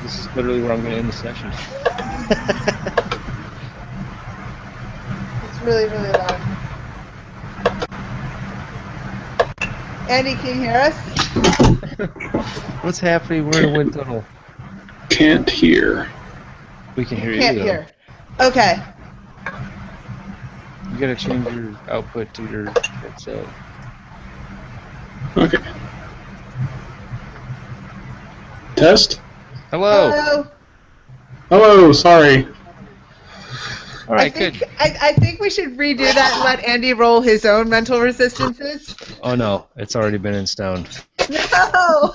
This is literally where I'm going to end the session. It's really, really loud. Andy, can you hear us? What's happening? We're in a wind tunnel. Can't hear. We can hear Can't you though. hear. Okay. You gotta change your output to your headset. Okay. Test? Hello! Hello. Hello, sorry. Alright, good. I think we should redo that and let Andy roll his own mental resistances. Oh no, it's already been in stone. No.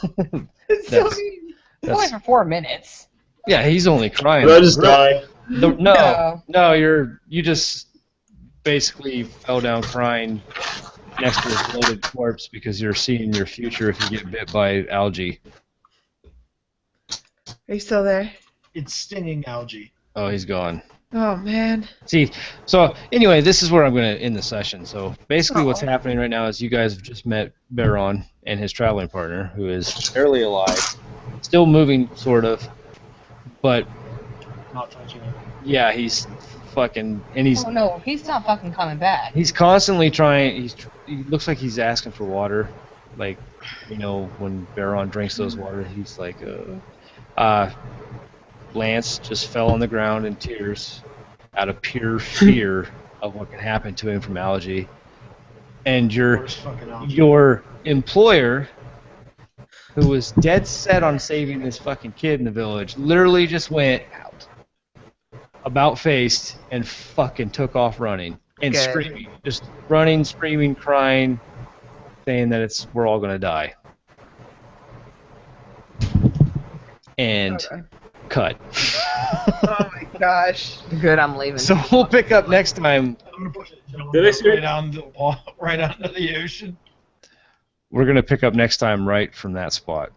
It's so That's- mean. Only for 4 minutes. Yeah, he's only crying. Did I just die? No, you just basically fell down crying next to a bloated corpse because you're seeing your future if you get bit by algae. Are you still there? It's stinging algae. Oh, he's gone. Oh man. See, so anyway, this is where I'm going to end the session. So basically what's happening right now is you guys have just met Baron and his traveling partner, who is barely alive, still moving, sort of, but Not touching it. yeah, he's fucking, and Oh no, he's not fucking coming back. he's constantly trying, he looks like he's asking for water, like, you know, when Baron drinks those water, he's like, Lance just fell on the ground in tears out of pure fear of what can happen to him from algae. And Worst fucking algae. your employer, who was dead set on saving this fucking kid in the village, literally just went about faced and fucking took off running and Good. screaming, just running, screaming, crying, saying that we're all gonna die. And Okay. cut. Oh my gosh. Good, I'm leaving. So we'll pick up next time. I'm gonna push it Did I see right down the wall, right onto the ocean. we're gonna pick up next time right from that spot.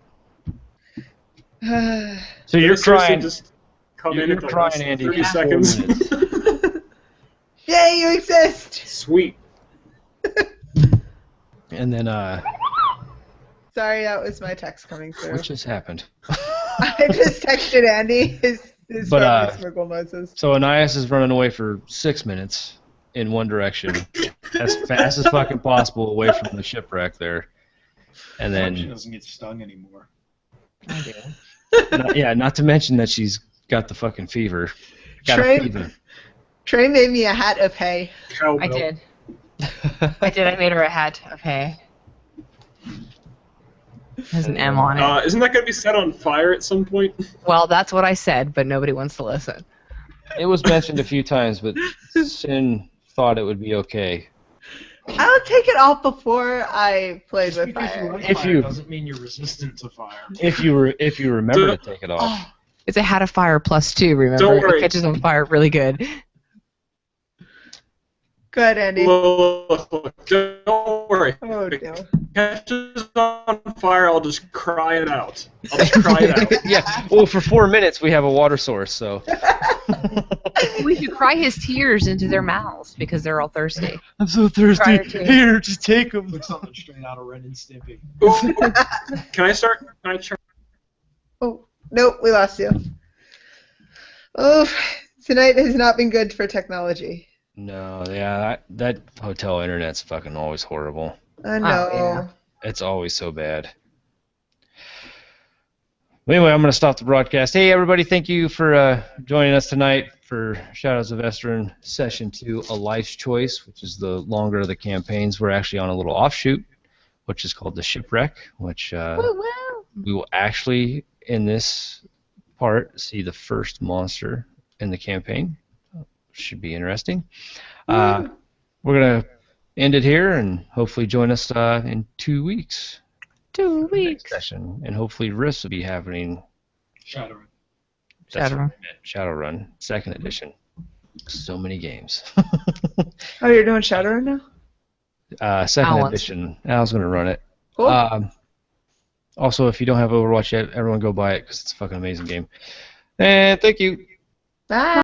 So you're Seriously, crying. Just come You're in at the crying, last Andy, 30 for 4 seconds. minutes. Yay, you exist! Sweet. And then Sorry, that was my text coming through. what just happened? I just texted Andy his But, family Smiggle noises. So Anais is running away for 6 minutes in one direction, as fast as fucking possible away from the shipwreck there. And She then, doesn't get stung anymore. not to mention that she's got the fucking fever. Got a Trey, fever. Trey made me a hat of hay. Cowbell. I did. I made her a hat of hay. Has an M on it. Isn't that going to be set on fire at some point? Well, that's what I said, but nobody wants to listen. It was mentioned a few times, but Sin thought it would be okay. I'll take it off before I played with Because you fire. like If fire you- doesn't mean you're resistant to fire. If you remember to take it off. It's a hat of fire +2, remember? Don't worry. It catches on fire really good. Go ahead, Andy. Look, don't worry. Oh, If no. it catches on fire, I'll just cry it out. I'll just cry it out. Yeah. Well, for 4 minutes we have a water source, so. We could cry his tears into their mouths because they're all thirsty. I'm so thirsty. Prior to- Here, just take them. Looks something straight out of Ren and Stimpy. Ooh, can I start? Can I try? Oh, nope, we lost you. Oh, tonight has not been good for technology. No, yeah, that hotel internet's fucking always horrible. I know. yeah. It's always so bad. But anyway, I'm going to stop the broadcast. Hey, everybody, thank you for joining us tonight for Shadows of Esteren Session 2, A Life's Choice, which is the longer of the campaigns. We're actually on a little offshoot, which is called The Shipwreck, which we will actually, in this part, see the first monster in the campaign. Should be interesting. We're going to end it here and hopefully join us in 2 weeks. 2 Next weeks. session, and hopefully Rifts will be happening. Shadowrun. That's Shadowrun. what I meant, Shadowrun, 2nd edition. So many games. Oh, you're doing Shadowrun now? 2nd Alan. edition. Al's going to run it. Cool. Also, if you don't have Overwatch yet, everyone go buy it because it's a fucking amazing game. And thank you. Bye.